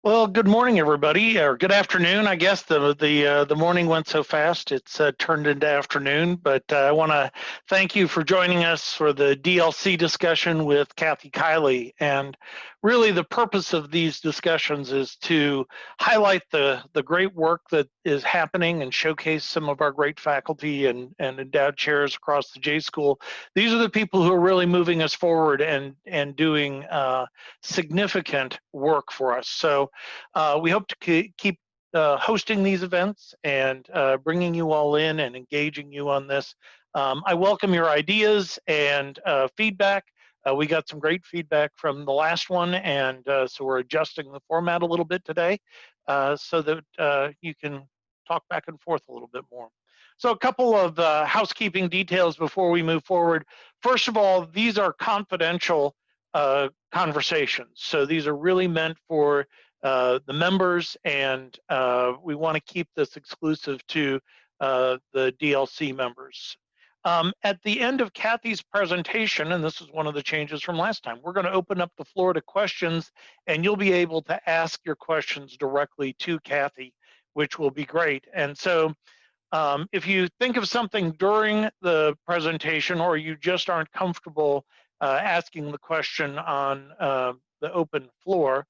Well, good morning, everybody, or good afternoon. I guess the morning went so fast it's turned into afternoon. But I want to thank you for joining us for the DLC discussion with Kathy Kiely. And really, the purpose of these discussions is to highlight the great work that is happening and showcase some of our great faculty and endowed chairs across the J School. These are the people who are really moving us forward and doing significant work for us. So we hope to keep hosting these events and bringing you all in and engaging you on this. I welcome your ideas and feedback. We got some great feedback from the last one, and so we're adjusting the format a little bit today so that you can talk back and forth a little bit more. So a couple of housekeeping details before we move forward. First of all, these are confidential conversations. So these are really meant for the members, and we want to keep this exclusive to the DLC members. At the end of Kathy's presentation, and this is one of the changes from last time, we're going to open up the floor to questions, and you'll be able to ask your questions directly to Kathy, which will be great. And so if you think of something during the presentation or you just aren't comfortable asking the question on the open floor,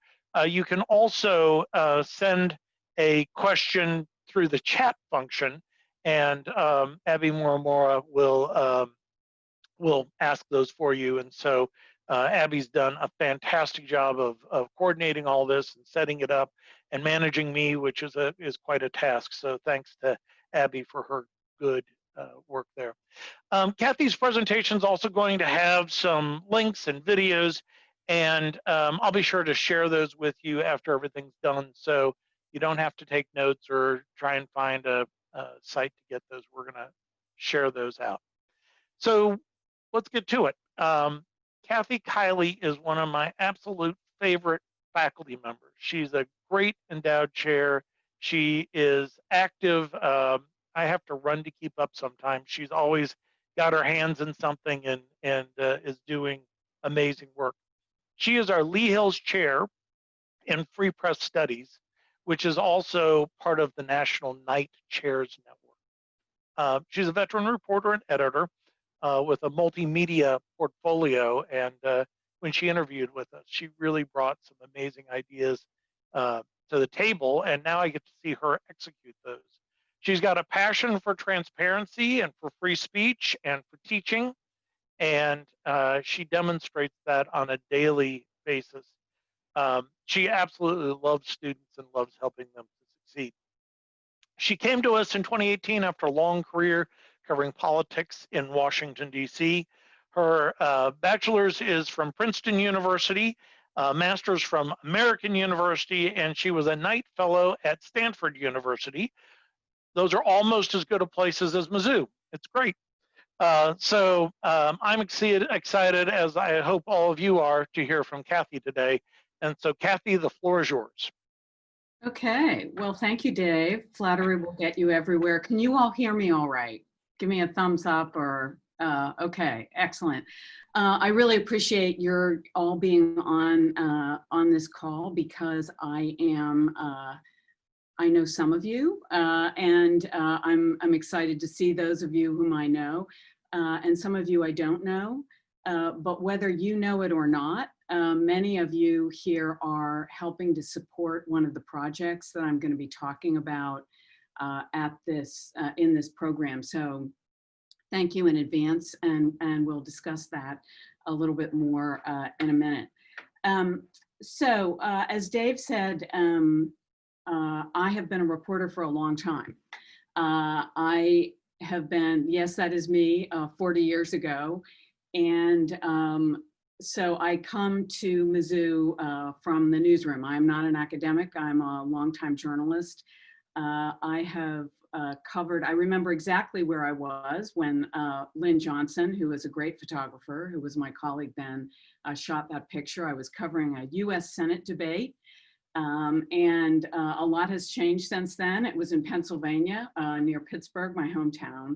you can also send a question through the chat function, and Abby Moramora will ask those for you. And so Abby's done a fantastic job of coordinating all this and setting it up and managing me, which is quite a task. So thanks to Abby for her good work there. Kathy's presentation is also going to have some links and videos, and I'll be sure to share those with you after everything's done, so you don't have to take notes or try and find a site to get those. We're going to share those out. So let's get to it. Kathy Kiely is one of my absolute favorite faculty members. She's a great endowed chair. She is active. I have to run to keep up sometimes. She's always got her hands in something and is doing amazing work. She is our Lee Hills Chair in Free Press Studies, which is also part of the National Knight Chairs Network. She's a veteran reporter and editor with a multimedia portfolio, and when she interviewed with us, she really brought some amazing ideas to the table, and now I get to see her execute those. She's got a passion for transparency and for free speech and for teaching, and she demonstrates that on a daily basis. She absolutely loves students and loves helping them to succeed. She came to us in 2018 after a long career covering politics in Washington, D.C. Her bachelor's is from Princeton University, master's from American University, and she was a Knight Fellow at Stanford University. Those are almost as good of places as Mizzou. It's great. So I'm excited, as I hope all of you are, to hear from Kathy today. And so, Kathy, the floor is yours. Okay, well, thank you, Dave. Flattery will get you everywhere. Can you all hear me all right? Give me a thumbs up or, okay, excellent. I really appreciate your all being on this call because I know some of you, and I'm excited to see those of you whom I know, and some of you I don't know. But whether you know it or not, many of you here are helping to support one of the projects that I'm going to be talking about in this program. So thank you in advance, and we'll discuss that a little bit more in a minute. So as Dave said, I have been a reporter for a long time. I have been, yes, that is me, 40 years ago. And so I come to Mizzou from the newsroom. I'm not an academic, I'm a longtime journalist. I have covered, I remember exactly where I was when Lynn Johnson, who was a great photographer, who was my colleague then, shot that picture. I was covering a US Senate debate. And a lot has changed since then. It was in Pennsylvania, near Pittsburgh, my hometown.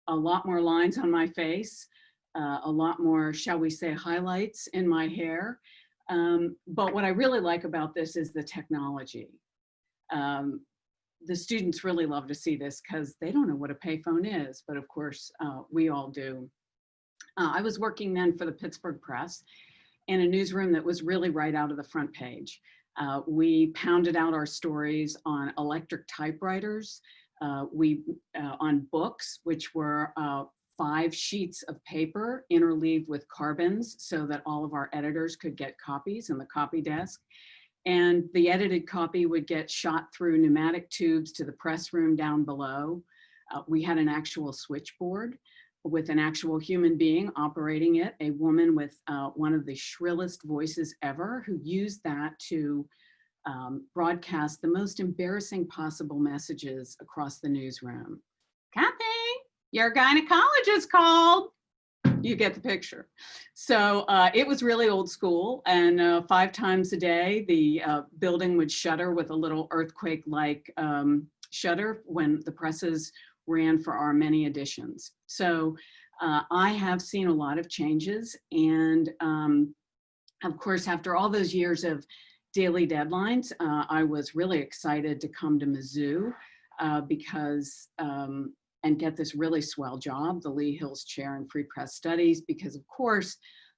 A lot more lines on my face, a lot more, shall we say, highlights in my hair. But what I really like about this is the technology. The students really love to see this because they don't know what a payphone is, but of course we all do. I was working then for the Pittsburgh Press in a newsroom that was really right out of the front page. We pounded out our stories on electric typewriters, on books, which were 5 sheets of paper interleaved with carbons so that all of our editors could get copies in the copy desk. And the edited copy would get shot through pneumatic tubes to the press room down below. We had an actual switchboard with an actual human being operating it, a woman with one of the shrillest voices ever, who used that to broadcast the most embarrassing possible messages across the newsroom. Kathy, your gynecologist called. You get the picture. So it was really old school, and 5 times a day, the building would shudder with a little earthquake-like shudder when the presses ran for our many editions. So I have seen a lot of changes, and of course, after all those years of daily deadlines, I was really excited to come to Mizzou because and get this really swell job, the Lee Hills Chair in Free Press Studies, because of course,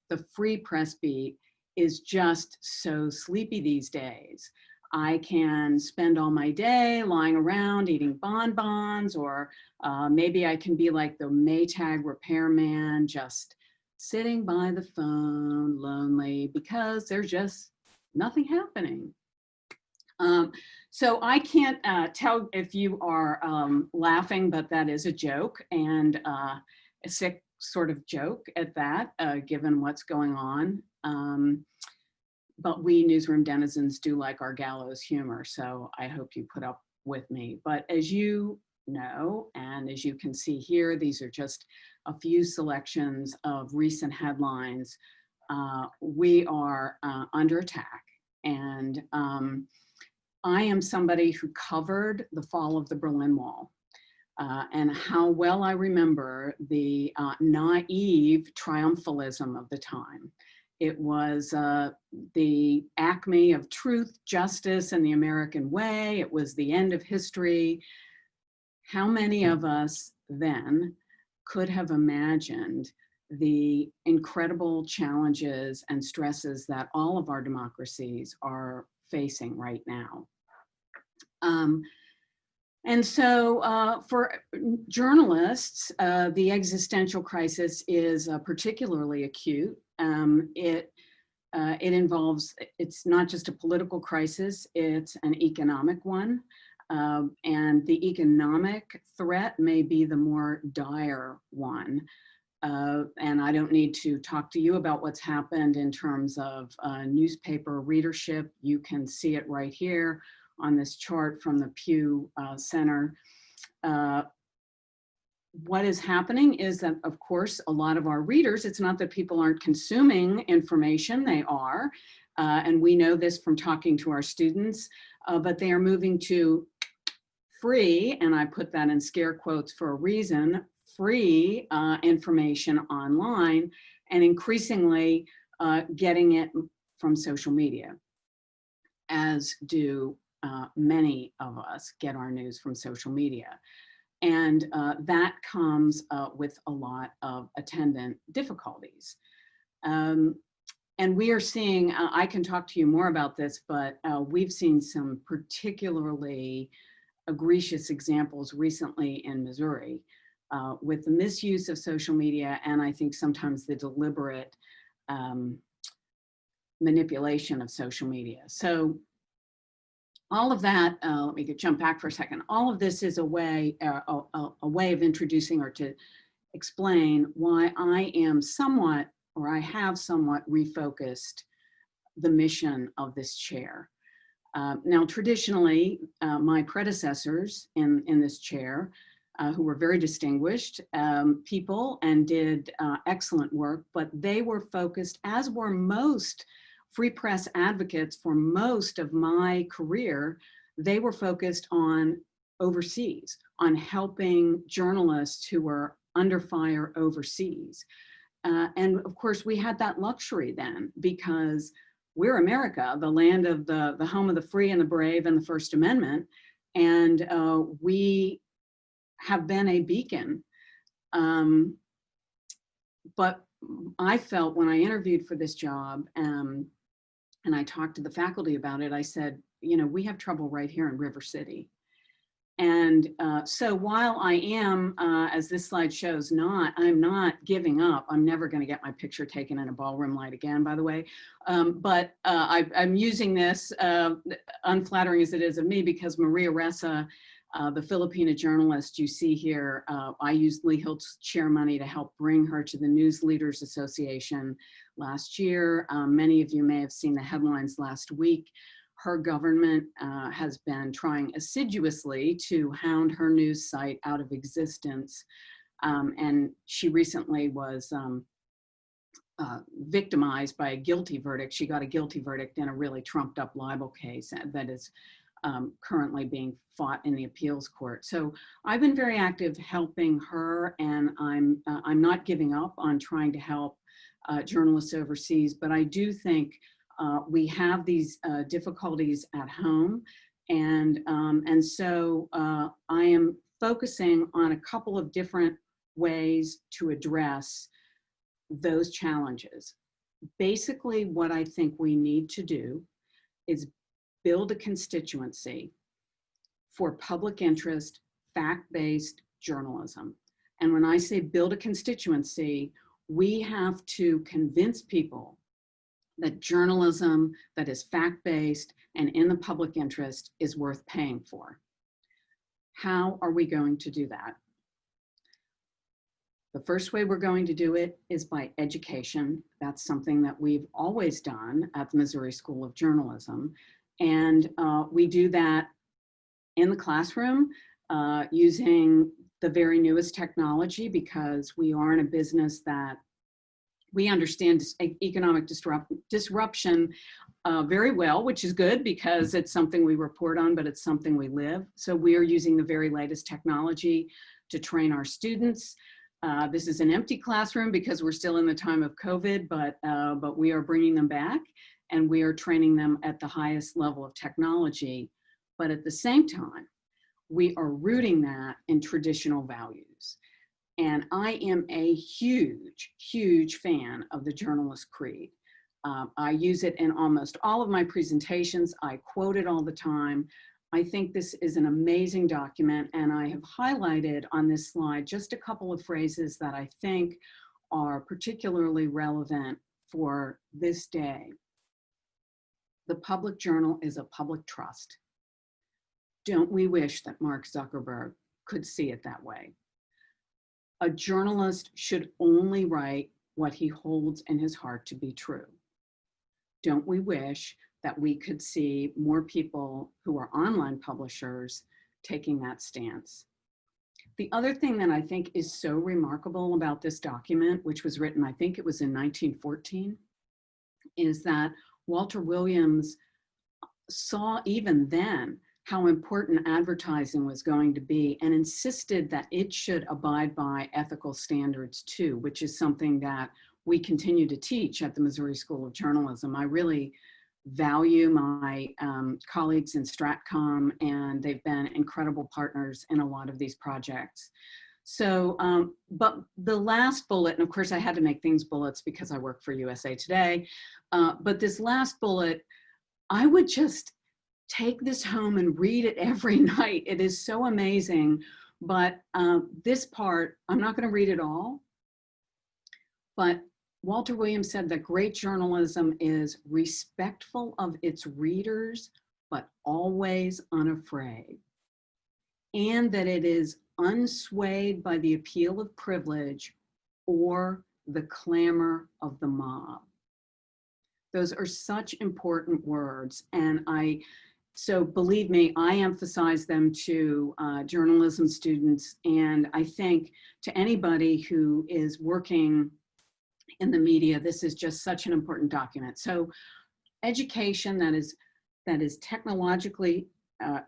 the free press beat is just so sleepy these days. I can spend all my day lying around eating bonbons, or maybe I can be like the Maytag repairman, just sitting by the phone, lonely, because there's just nothing happening. So I can't tell if you are laughing, but that is a joke, and a sick sort of joke at that, given what's going on. But we newsroom denizens do like our gallows humor, so I hope you put up with me. But as you know, and as you can see here, these are just a few selections of recent headlines. We are under attack, and I am somebody who covered the fall of the Berlin Wall, and how well I remember the naive triumphalism of the time. It was the acme of truth, justice, and the American way. It was the end of history. How many of us then could have imagined the incredible challenges and stresses that all of our democracies are facing right now? And so for journalists, the existential crisis is particularly acute. It involves, it's not just a political crisis, it's an economic one. And the economic threat may be the more dire one. And I don't need to talk to you about what's happened in terms of newspaper readership. You can see it right here on this chart from the Pew Center. What is happening is that, of course, a lot of our readers, it's not that people aren't consuming information, they are, and we know this from talking to our students, but they are moving to free, and I put that in scare quotes for a reason, free information online, and increasingly getting it from social media, as do many of us get our news from social media. And that comes with a lot of attendant difficulties. And we are seeing, I can talk to you more about this, but we've seen some particularly egregious examples recently in Missouri with the misuse of social media, and I think sometimes the deliberate manipulation of social media. So all of that, let me jump back for a second. All of this is a way of introducing or to explain why I am somewhat, or I have somewhat refocused the mission of this chair. Now, traditionally, my predecessors in this chair, who were very distinguished people and did excellent work, but they were focused, as were most free press advocates for most of my career, they were focused on overseas, on helping journalists who were under fire overseas. And of course, we had that luxury then, because we're America, the land of the home of the free and the brave and the First Amendment. And we have been a beacon. But I felt when I interviewed for this job, and I talked to the faculty about it, I said, we have trouble right here in River City. And so while I am, as this slide shows, I'm not giving up. I'm never going to get my picture taken in a ballroom light again, by the way. But I'm using this, unflattering as it is of me, because Maria Ressa, the Filipina journalist you see here, I used Lee Hilt's chair money to help bring her to the News Leaders Association last year. Many of you may have seen the headlines last week. Her government has been trying assiduously to hound her news site out of existence. And she recently was victimized by a guilty verdict. She got a guilty verdict in a really trumped up libel case that is currently being fought in the appeals court. So I've been very active helping her, and I'm not giving up on trying to help journalists overseas, but I do think we have these difficulties at home, and so I am focusing on a couple of different ways to address those challenges. Basically, what I think we need to do is build a constituency for public interest, fact-based journalism. And when I say build a constituency, we have to convince people that journalism that is fact-based and in the public interest is worth paying for. How are we going to do that? The first way we're going to do it is by education. That's something that we've always done at the Missouri School of Journalism. And we do that in the classroom using the very newest technology, because we are in a business that we understand economic disruption very well, which is good because it's something we report on, but it's something we live. So we are using the very latest technology to train our students. This is an empty classroom because we're still in the time of COVID, but we are bringing them back, and we are training them at the highest level of technology. But at the same time, we are rooting that in traditional values. And I am a huge, huge fan of the journalist creed. I use it in almost all of my presentations. I quote it all the time. I think this is an amazing document, and I have highlighted on this slide just a couple of phrases that I think are particularly relevant for this day. The public journal is a public trust. Don't we wish that Mark Zuckerberg could see it that way? A journalist should only write what he holds in his heart to be true. Don't we wish that we could see more people who are online publishers taking that stance? The other thing that I think is so remarkable about this document, which was written, I think it was in 1914, is that Walter Williams saw even then how important advertising was going to be, and insisted that it should abide by ethical standards too, which is something that we continue to teach at the Missouri School of Journalism. I really value my colleagues in Stratcom, and they've been incredible partners in a lot of these projects. So, but the last bullet, and of course I had to make things bullets because I work for USA Today, but this last bullet, I would just take this home and read it every night. It is so amazing. But this part, I'm not going to read it all, but Walter Williams said that great journalism is respectful of its readers, but always unafraid, and that it is unswayed by the appeal of privilege or the clamor of the mob. Those are such important words, and so believe me, I emphasize them to journalism students, and I think to anybody who is working in the media, this is just such an important document. So education that is technologically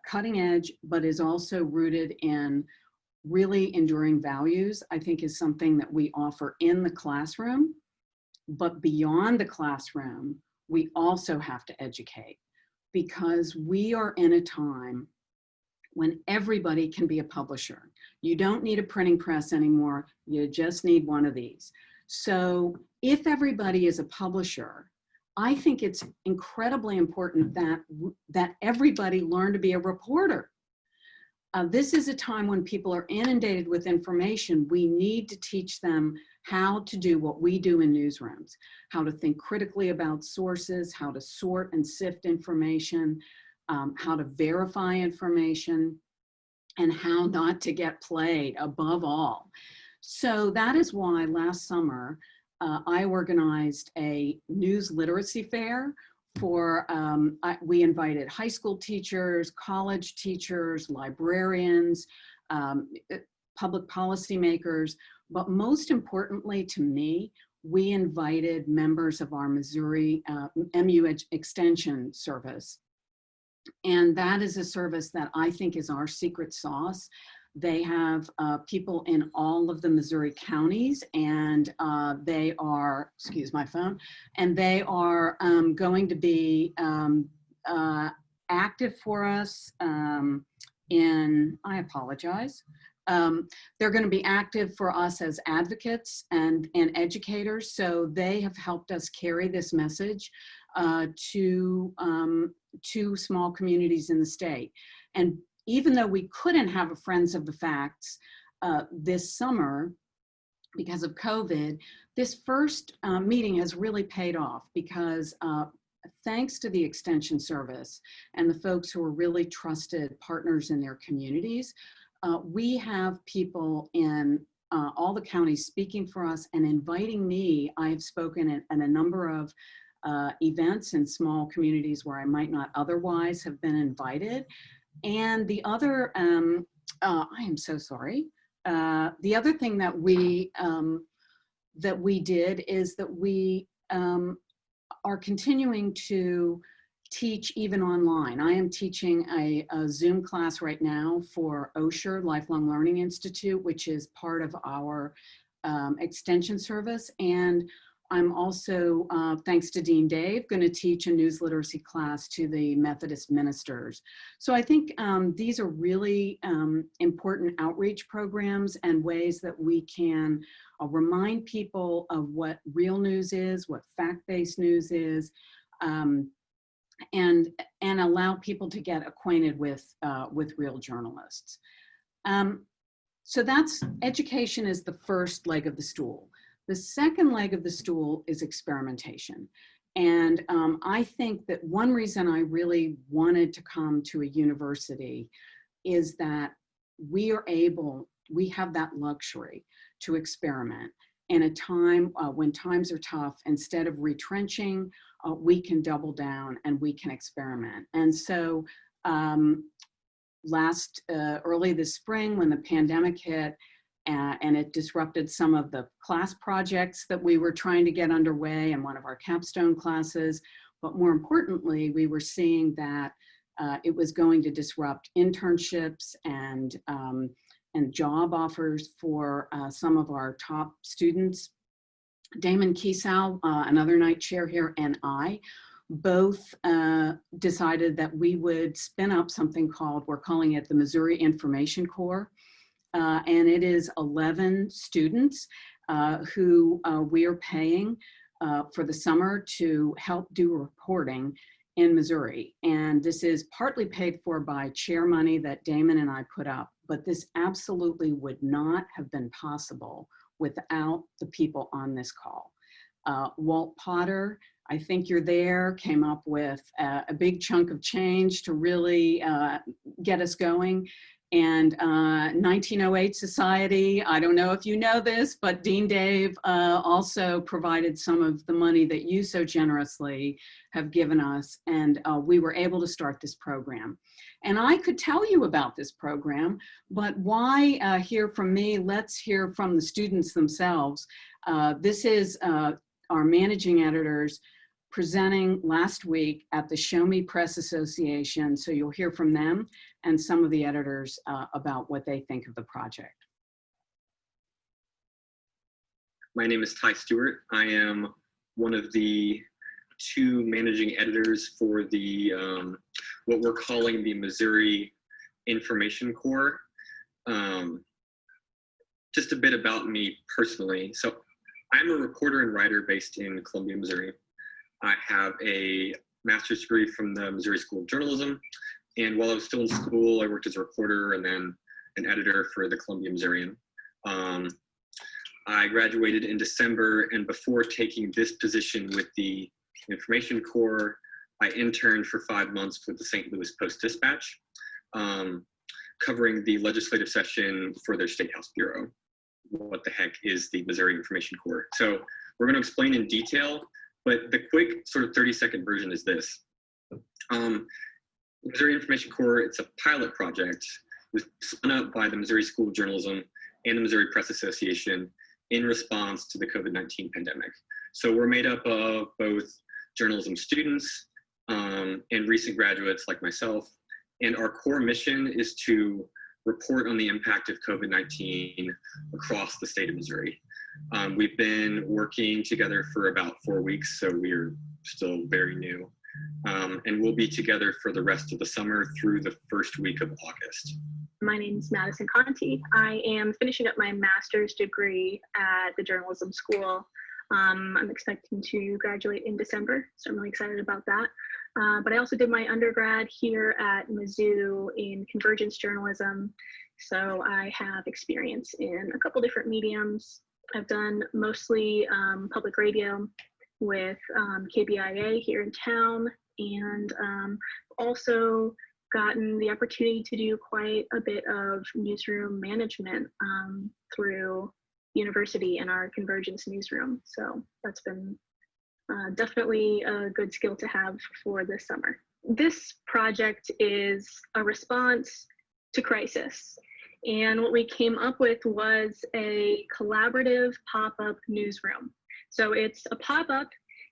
cutting edge, but is also rooted in really enduring values, I think is something that we offer in the classroom. But beyond the classroom, we also have to educate, because we are in a time when everybody can be a publisher. You don't need a printing press anymore. You just need one of these. So if everybody is a publisher, I think it's incredibly important that everybody learn to be a reporter. This is a time when people are inundated with information. We need to teach them how to do what we do in newsrooms, how to think critically about sources, how to sort and sift information, how to verify information, and how not to get played above all. So that is why last summer I organized a news literacy fair for, we invited high school teachers, college teachers, librarians, public policy makers, but most importantly to me, we invited members of our Missouri MU Extension service. And that is a service that I think is our secret sauce. They have people in all of the Missouri counties, and they are, excuse my phone, and they are going to be active for us I apologize. They're going to be active for us as advocates and educators. So they have helped us carry this message to small communities in the state. And even though we couldn't have a Friends of the Facts this summer because of COVID, this first meeting has really paid off, because thanks to the Extension Service and the folks who are really trusted partners in their communities, we have people in all the counties speaking for us and inviting me. I have spoken at a number of events in small communities where I might not otherwise have been invited. And the other, I am so sorry. The other thing that we did is that we are continuing to teach even online. I am teaching a Zoom class right now for OSHER, Lifelong Learning Institute, which is part of our extension service. And I'm also, thanks to Dean Dave, going to teach a news literacy class to the Methodist ministers. So I think these are really important outreach programs and ways that we can remind people of what real news is, what fact-based news is, and allow people to get acquainted with real journalists. So that's education is the first leg of the stool. The second leg of the stool is experimentation. And I think that one reason I really wanted to come to a university is that we have that luxury to experiment in a time when times are tough. Instead of retrenching, we can double down and we can experiment. And so early this spring, when the pandemic hit, and it disrupted some of the class projects that we were trying to get underway in one of our capstone classes. But more importantly, we were seeing that it was going to disrupt internships and job offers for some of our top students. Damon Kiesau, another night chair here, and I both decided that we would spin up something called, we're calling it the Missouri Information Corps. And it is 11 students who we are paying for the summer to help do reporting in Missouri. And this is partly paid for by chair money that Damon and I put up, but this absolutely would not have been possible without the people on this call. Walt Potter, I think you're there, came up with a big chunk of change to really get us going. And 1908 Society, I don't know if you know this, but Dean Dave also provided some of the money that you so generously have given us. And we were able to start this program. And I could tell you about this program, but why hear from me? Let's hear from the students themselves. This is our managing editors presenting last week at the Show Me Press Association. So you'll hear from them and some of the editors about what they think of the project. My name is Ty Stewart. I am one of the two managing editors for the what we're calling the Missouri Information Corps. Just a bit about me personally. So I'm a reporter and writer based in Columbia, Missouri. I have a master's degree from the Missouri School of Journalism. And while I was still in school, I worked as a reporter and then an editor for the Columbia Missourian. I graduated in December, and before taking this position with the Information Corps, I interned for 5 months with the St. Louis Post-Dispatch, covering the legislative session for their State House Bureau. What the heck is the Missouri Information Corps? So we're going to explain in detail, but the quick sort of 30-second version is this. Missouri Information Corps, it's a pilot project. It was spun up by the Missouri School of Journalism and the Missouri Press Association in response to the COVID-19 pandemic. So we're made up of both journalism students and recent graduates like myself. And our core mission is to report on the impact of COVID-19 across the state of Missouri. We've been working together for about 4 weeks, so we're still very new. And we'll be together for the rest of the summer through the first week of August. My name is Madison Conti. I am finishing up my master's degree at the journalism school. I'm expecting to graduate in December, so I'm really excited about that. But I also did my undergrad here at Mizzou in convergence journalism. So I have experience in a couple different mediums. I've done mostly public radio with KBIA here in town, and also gotten the opportunity to do quite a bit of newsroom management through university and our convergence newsroom. So that's been definitely a good skill to have for this summer. This project is a response to crisis. And what we came up with was a collaborative pop-up newsroom. So it's a pop-up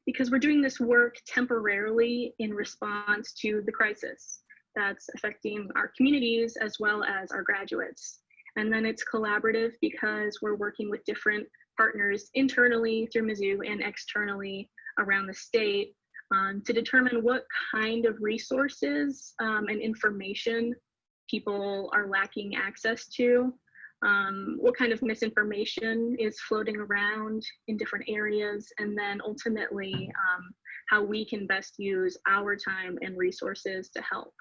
because we're doing this work temporarily in response to the crisis that's affecting our communities as well as our graduates. And then it's collaborative because we're working with different partners internally through Mizzou and externally around the state to determine what kind of resources and information people are lacking access to, what kind of misinformation is floating around in different areas, and then ultimately how we can best use our time and resources to help.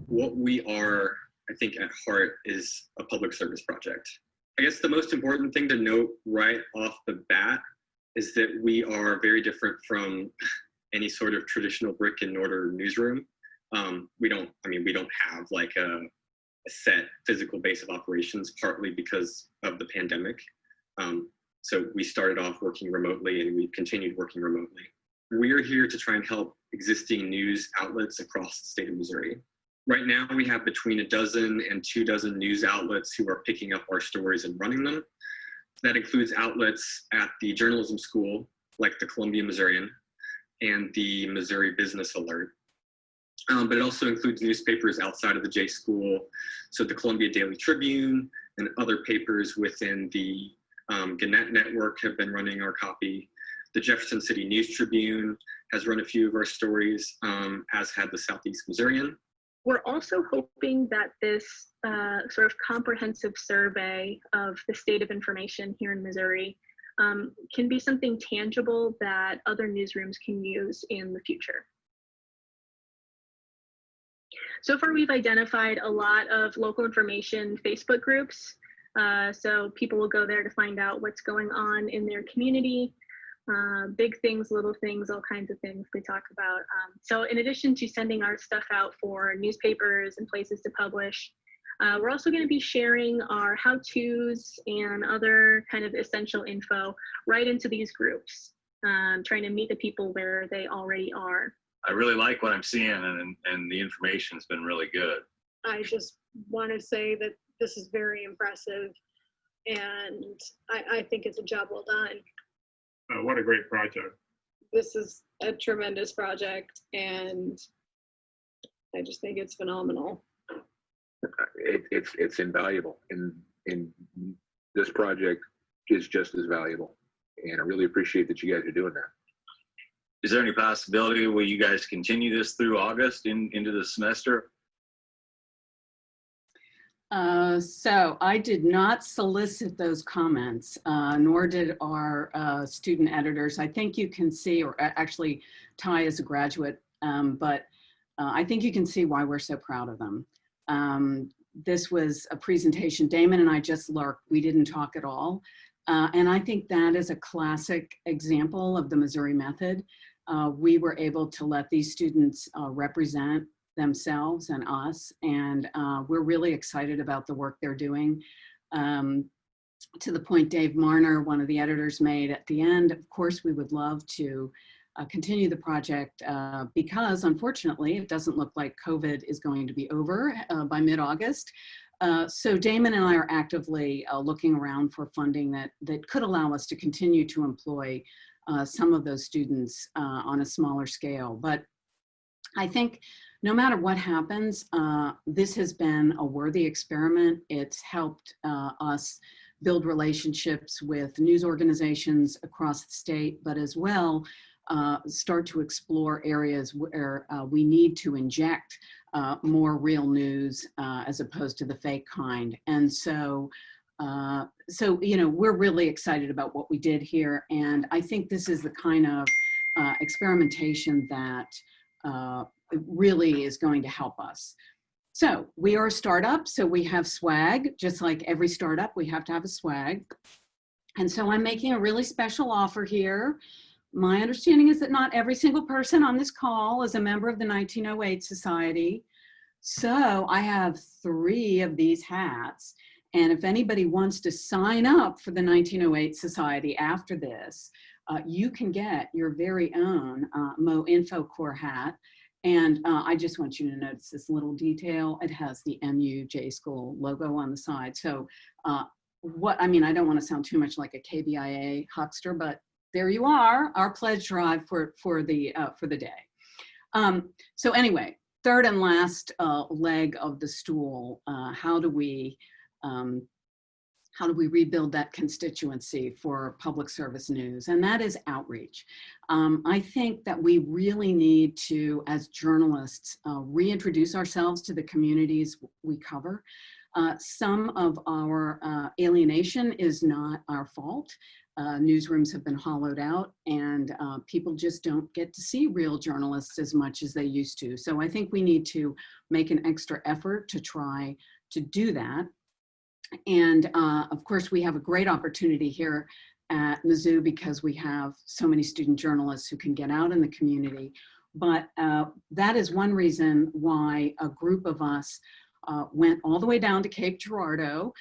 What we are, I think, at heart is a public service project. I guess the most important thing to note right off the bat is that we are very different from any sort of traditional brick and mortar newsroom. We don't have like a set physical base of operations, partly because of the pandemic. So we started off working remotely and we've continued working remotely. We're here to try and help existing news outlets across the state of Missouri. Right now, we have between 12 and 24 news outlets who are picking up our stories and running them. That includes outlets at the journalism school, like the Columbia Missourian and the Missouri Business Alert. But it also includes newspapers outside of the J School, so the Columbia Daily Tribune and other papers within the Gannett Network have been running our copy. The Jefferson City News Tribune has run a few of our stories, as had the Southeast Missourian. We're also hoping that this sort of comprehensive survey of the state of information here in Missouri can be something tangible that other newsrooms can use in the future. So far, we've identified a lot of local information Facebook groups. So people will go there to find out what's going on in their community. Big things, little things, all kinds of things we talk about. So in addition to sending our stuff out for newspapers and places to publish, we're also going to be sharing our how-tos and other kind of essential info right into these groups, trying to meet the people where they already are. I really like what I'm seeing, and the information's been really good. I just want to say that this is very impressive, and I think it's a job well done. What a great project. This is a tremendous project, and I just think it's phenomenal. It's invaluable, and this project is just as valuable. And I really appreciate that you guys are doing that. is there any possibility will you guys continue this through August into the semester? So I did not solicit those comments, nor did our student editors. I think you can see, or actually Ty is a graduate, but I think you can see why we're so proud of them. This was a presentation. Damon and I just lurked. We didn't talk at all. And I think that is a classic example of the Missouri method. We were able to let these students represent themselves and us, and we're really excited about the work they're doing. To the point Dave Marner, one of the editors, made at the end, of course we would love to continue the project because unfortunately it doesn't look like COVID is going to be over by mid-August. So Damon and I are actively looking around for funding that could allow us to continue to employ some of those students on a smaller scale. But I think no matter what happens, this has been a worthy experiment. It's helped us build relationships with news organizations across the state, but as well start to explore areas where we need to inject more real news as opposed to the fake kind. And so, you know, we're really excited about what we did here. And I think this is the kind of experimentation that really is going to help us. So we are a startup, so we have swag. Just like every startup, we have to have a swag. And so I'm making a really special offer here. My understanding is that not every single person on this call is a member of the 1908 Society. So I have 3 of these hats. And if anybody wants to sign up for the 1908 Society after this, you can get your very own Mo Info Corps hat. And I just want you to notice this little detail. It has the MU J School logo on the side. So I mean, I don't want to sound too much like a KBIA huckster, but there you are, our pledge drive for the day. So anyway, third and last leg of the stool, how do we rebuild that constituency for public service news? And that is outreach. I think that we really need to, as journalists, reintroduce ourselves to the communities we cover. Some of our alienation is not our fault. Newsrooms have been hollowed out, and people just don't get to see real journalists as much as they used to. So I think we need to make an extra effort to try to do that. And of course, we have a great opportunity here at Mizzou because we have so many student journalists who can get out in the community. But that is one reason why a group of us went all the way down to Cape Girardeau,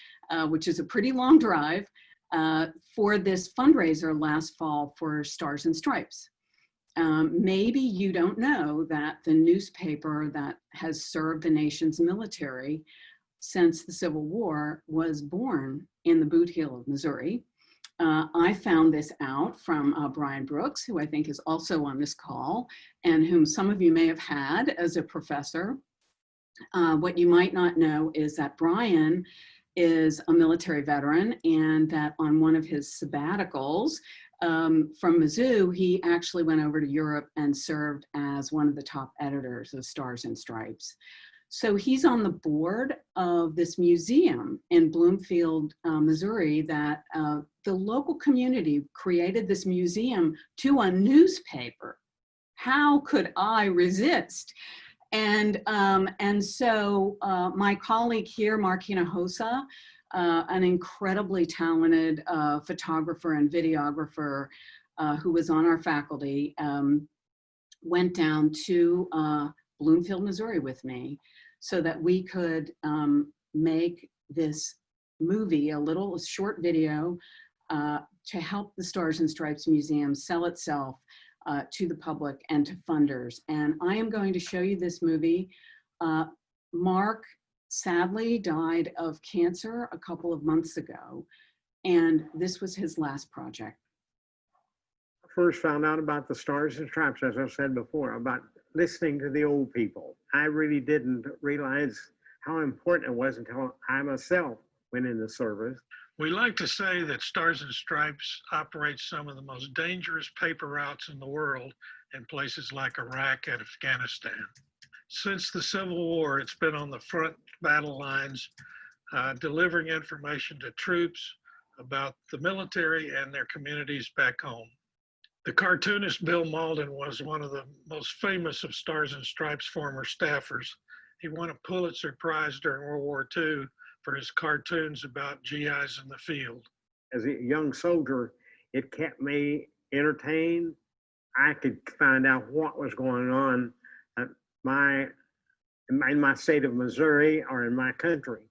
which is a pretty long drive, for this fundraiser last fall for Stars and Stripes. Maybe you don't know that the newspaper that has served the nation's military since the Civil War was born in the Boot Heel of Missouri. I found this out from Brian Brooks, who I think is also on this call, and whom some of you may have had as a professor. What you might not know is that Brian is a military veteran, and that on one of his sabbaticals from Mizzou, he actually went over to Europe and served as one of the top editors of Stars and Stripes. So he's on the board of this museum in Bloomfield, Missouri, that the local community created this museum to a newspaper. How could I resist? And so my colleague here, Markina Hosa, an incredibly talented photographer and videographer who was on our faculty, went down to Bloomfield, Missouri with me so that we could make this movie, a short video to help the Stars and Stripes Museum sell itself to the public and to funders. And I am going to show you this movie. Mark sadly died of cancer a couple of months ago, and this was his last project. First found out about the Stars and Stripes, as I said before, about listening to the old people. I really didn't realize how important it was until I myself went in the service. We like to say that Stars and Stripes operates some of the most dangerous paper routes in the world in places like Iraq and Afghanistan. Since the Civil War, it's been on the front battle lines, delivering information to troops about the military and their communities back home. The cartoonist Bill Malden was one of the most famous of Stars and Stripes former staffers. He won a Pulitzer Prize during World War II for his cartoons about GIs in the field. As a young soldier, it kept me entertained. I could find out what was going on in my state of Missouri or in my country.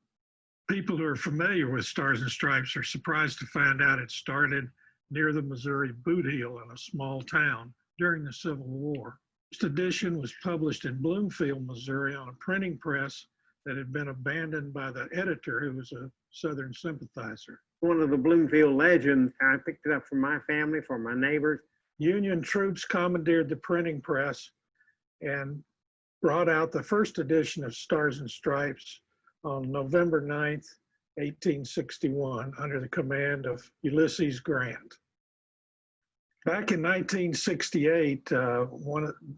People who are familiar with Stars and Stripes are surprised to find out it started near the Missouri Boot Heel in a small town during the Civil War. First edition was published in Bloomfield, Missouri on a printing press that had been abandoned by the editor, who was a Southern sympathizer. One of the Bloomfield legends, I picked it up from my family, from my neighbors. Union troops commandeered the printing press and brought out the first edition of Stars and Stripes on November 9th, 1861, under the command of Ulysses Grant. Back in 1968,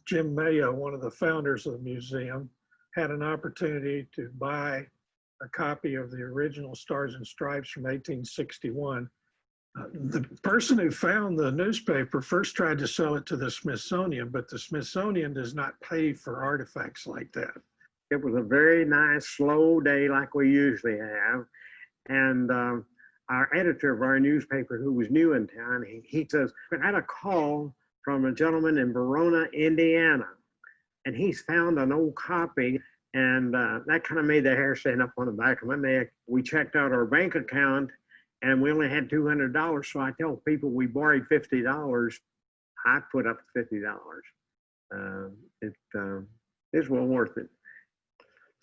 Jim Mayo, one of the founders of the museum, had an opportunity to buy a copy of the original Stars and Stripes from 1861. The person who found the newspaper first tried to sell it to the Smithsonian, but the Smithsonian does not pay for artifacts like that. It was a very nice, slow day like we usually have. And our editor of our newspaper, who was new in town, he says, I had a call from a gentleman in Verona, Indiana, and he's found an old copy. And that kind of made the hair stand up on the back of my neck. We checked out our bank account, and we only had $200. So I tell people we borrowed $50. I put up $50. It's well worth it.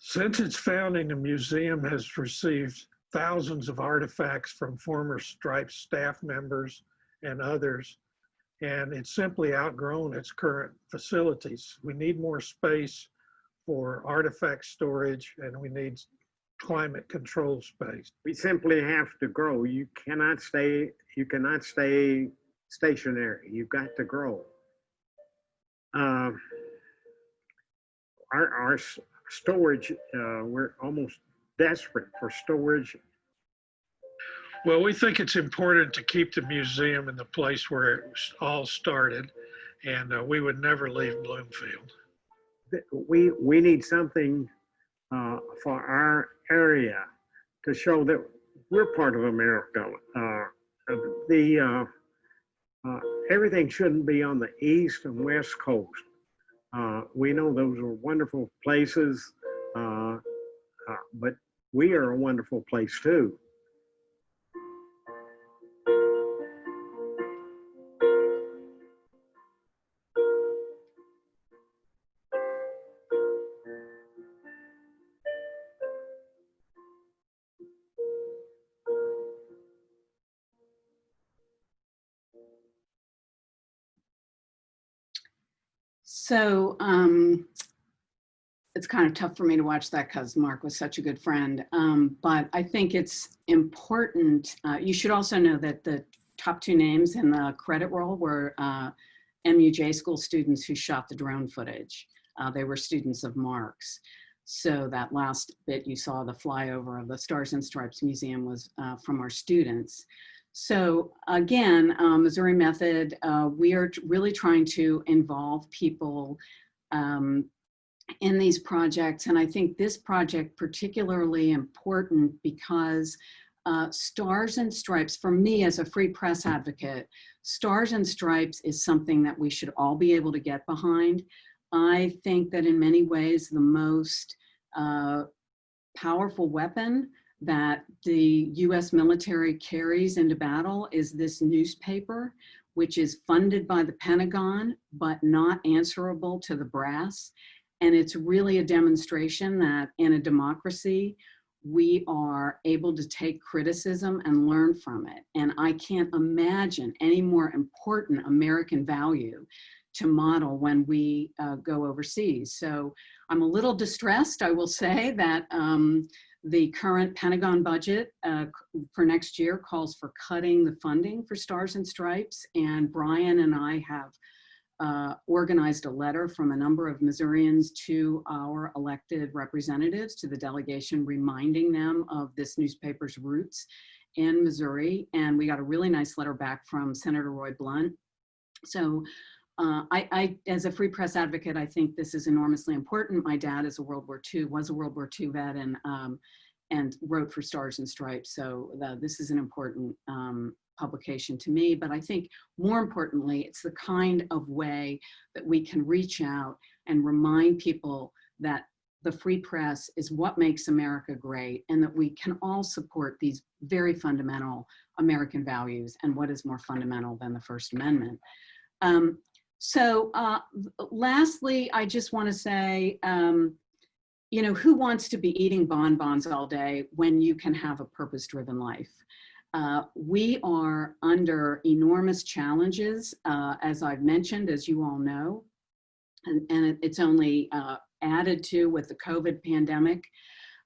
Since its founding, the museum has received thousands of artifacts from former Stripes staff members and others, and it's simply outgrown its current facilities. We need more space for artifact storage, and we need climate control space. We simply have to grow. You cannot stay stationary. You've got to grow. Our storage, we're almost desperate for storage. Well, we think it's important to keep the museum in the place where it all started, and we would never leave Bloomfield. We need something for our area to show that we're part of America. Everything shouldn't be on the East and West Coast. We know those are wonderful places, but we are a wonderful place too. So it's kind of tough for me to watch that because Mark was such a good friend. But I think it's important. You should also know that the top two names in the credit roll were MUJ school students who shot the drone footage. They were students of Mark's. So that last bit you saw, the flyover of the Stars and Stripes Museum, was from our students. So again, Missouri Method, we are really trying to involve people in these projects. And I think this project particularly important because Stars and Stripes, for me as a free press advocate, Stars and Stripes is something that we should all be able to get behind. I think that in many ways, the most powerful weapon that the US military carries into battle is this newspaper, which is funded by the Pentagon, but not answerable to the brass. And it's really a demonstration that in a democracy, we are able to take criticism and learn from it. And I can't imagine any more important American value to model when we go overseas. So I'm a little distressed, I will say, that the current Pentagon budget for next year calls for cutting the funding for Stars and Stripes. And Brian and I have organized a letter from a number of Missourians to our elected representatives, to the delegation, reminding them of this newspaper's roots in Missouri. And we got a really nice letter back from Senator Roy Blunt. So as a free press advocate, I think this is enormously important. My dad is was a World War II vet, and wrote for Stars and Stripes. So this is an important publication to me, but I think more importantly, it's the kind of way that we can reach out and remind people that the free press is what makes America great, and that we can all support these very fundamental American values. And what is more fundamental than the First Amendment? Lastly, I just want to say, you know, who wants to be eating bonbons all day when you can have a purpose-driven life? We are under enormous challenges, as I've mentioned, as you all know, and it's only added to with the COVID pandemic.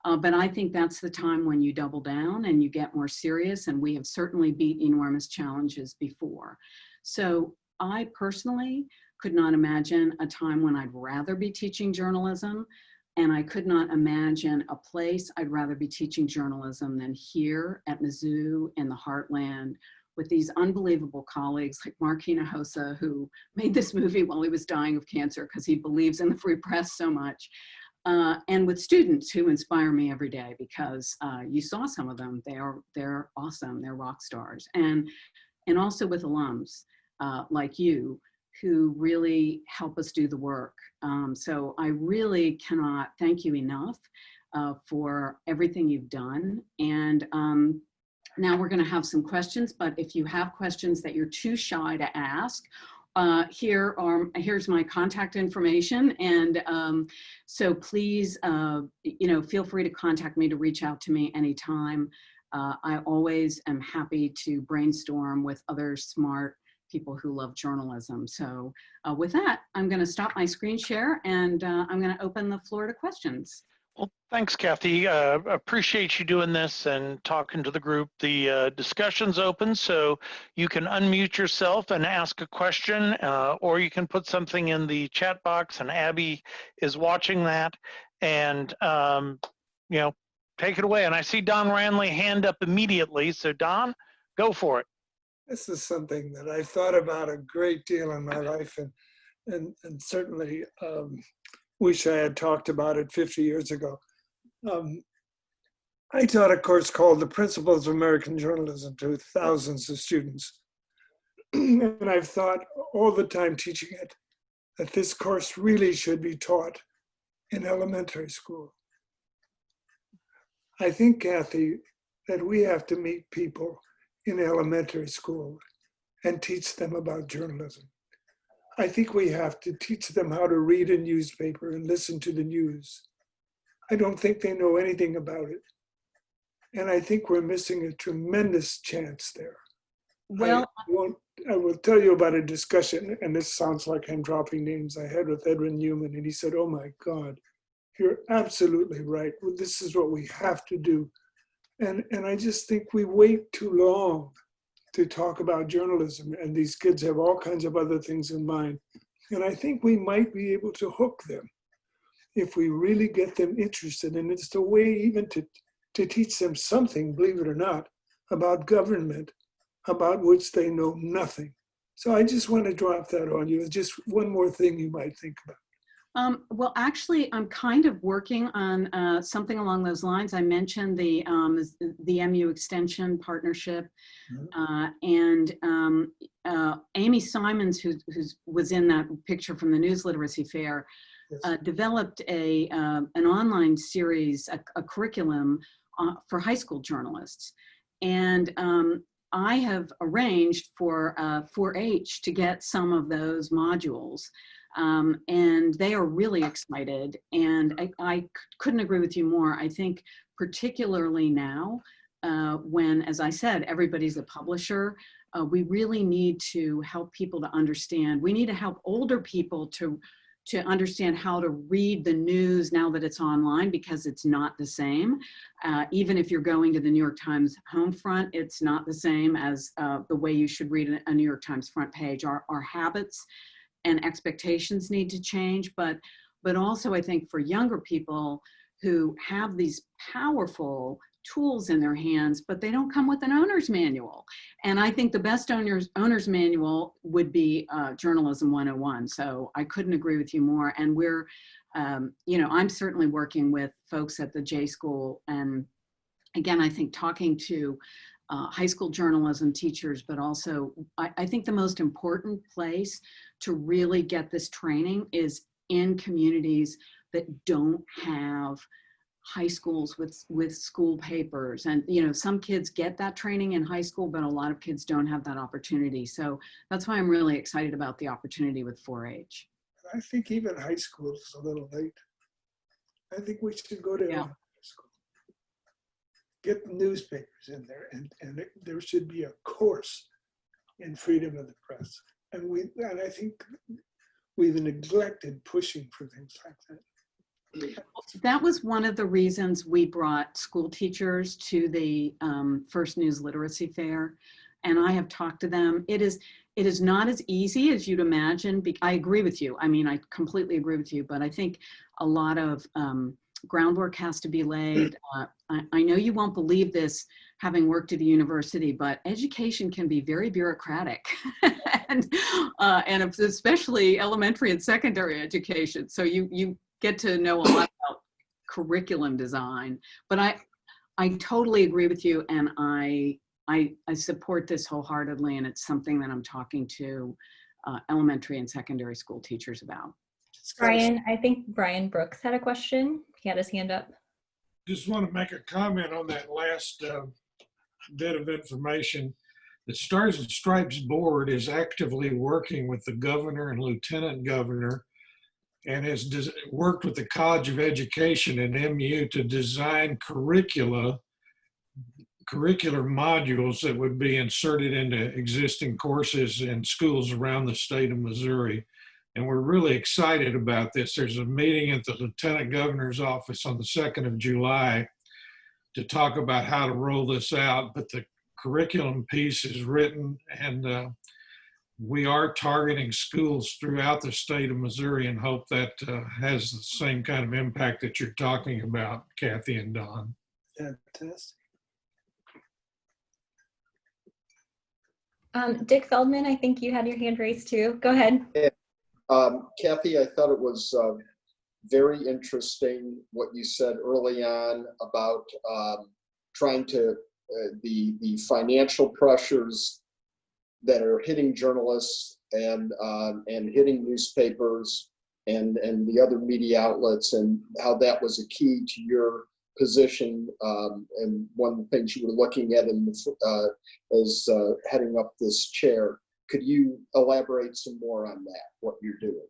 But I think that's the time when you double down and you get more serious, and we have certainly beat enormous challenges before. So I personally could not imagine a time when I'd rather be teaching journalism, and I could not imagine a place I'd rather be teaching journalism than here at Mizzou in the Heartland, with these unbelievable colleagues like Mark Hinojosa, who made this movie while he was dying of cancer because he believes in the free press so much, and with students who inspire me every day, because you saw some of them. They're awesome. They're rock stars. And also with alums like you, who really help us do the work. So I really cannot thank you enough for everything you've done. And now we're going to have some questions, but if you have questions that you're too shy to ask, here's my contact information. And so please, you know, feel free to contact me, to reach out to me anytime. I always am happy to brainstorm with other smart people who love journalism. So with that, I'm going to stop my screen share, and I'm going to open the floor to questions. Well, thanks, Kathy. Appreciate you doing this and talking to the group. The discussion's open, so you can unmute yourself and ask a question, or you can put something in the chat box, and Abby is watching that. And, you know, take it away. And I see Don Ranley hand up immediately. So Don, go for it. This is something that I've thought about a great deal in my life, and certainly wish I had talked about it 50 years ago. I taught a course called The Principles of American Journalism to thousands of students. And I've thought all the time teaching it that this course really should be taught in elementary school. I think, Kathy, that we have to meet people in elementary school and teach them about journalism. I think we have to teach them how to read a newspaper and listen to the news. I don't think they know anything about it. And I think we're missing a tremendous chance there. Well, I will tell you about a discussion, and this sounds like I'm dropping names, I had with Edwin Newman, and he said, "Oh my God, you're absolutely right. Well, this is what we have to do." And I just think we wait too long to talk about journalism, and these kids have all kinds of other things in mind. And I think we might be able to hook them if we really get them interested. And it's the way even to teach them something, believe it or not, about government, about which they know nothing. So I just want to drop that on you. It's just one more thing you might think about. Well, actually, I'm kind of working on something along those lines. I mentioned the MU Extension partnership, and Amy Simons, who was in that picture from the News Literacy Fair, developed an online series, a curriculum for high school journalists. And I have arranged for 4-H to get some of those modules. And they are really excited. And I couldn't agree with you more. I think particularly now, when, as I said, everybody's a publisher, we really need to help people to understand. We need to help older people to understand how to read the news now that it's online, because it's not the same. Even if you're going to the New York Times home front, it's not the same as the way you should read a New York Times front page. Our habits and expectations need to change, but also I think for younger people who have these powerful tools in their hands, but they don't come with an owner's manual. And I think the best owner's manual would be Journalism 101. So I couldn't agree with you more. And we're, you know, I'm certainly working with folks at the J School. And again, I think talking to high school journalism teachers, but also I think the most important place to really get this training is in communities that don't have high schools with school papers. And, you know, some kids get that training in high school, but a lot of kids don't have that opportunity. So that's why I'm really excited about the opportunity with 4-H. I think even high school is a little late. I think we should go to Yeah. high school. Get the newspapers in there, and there should be a course in freedom of the press. And I think we've neglected pushing for things like that. That was one of the reasons we brought school teachers to the First News Literacy Fair. And I have talked to them. It is not as easy as you'd imagine. I agree with you. I mean, I completely agree with you, but I think a lot of groundwork has to be laid. I know you won't believe this having worked at a university, but education can be very bureaucratic and especially elementary and secondary education. So you get to know a lot about curriculum design, but I totally agree with you, and I support this wholeheartedly, and it's something that I'm talking to elementary and secondary school teachers about. Brian, I think Brian Brooks had a question. He had his hand up. Just want to make a comment on that last bit of information. The Stars and Stripes Board is actively working with the governor and lieutenant governor, and has worked with the College of Education and MU to design curricular modules that would be inserted into existing courses in schools around the state of Missouri. And we're really excited about this. There's a meeting at the Lieutenant Governor's office on the 2nd of July to talk about how to roll this out, but the curriculum piece is written, and we are targeting schools throughout the state of Missouri and hope that has the same kind of impact that you're talking about, Kathy and Don. Fantastic. Dick Feldman, I think you had your hand raised too. Go ahead. Kathy, I thought it was very interesting what you said early on about trying to, the financial pressures that are hitting journalists and hitting newspapers and the other media outlets, and how that was a key to your position, and one of the things you were looking at as heading up this chair. Could you elaborate some more on that, what you're doing?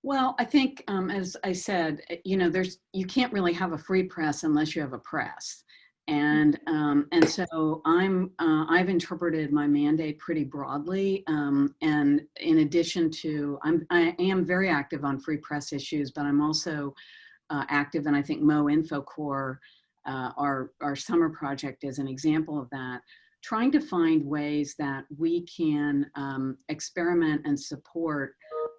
Well, I think, as I said, you know, you can't really have a free press unless you have a press. And so I've interpreted my mandate pretty broadly. And in addition to, I am very active on free press issues, but I'm also active, and I think Mo InfoCorps, our summer project is an example of that, trying to find ways that we can experiment and support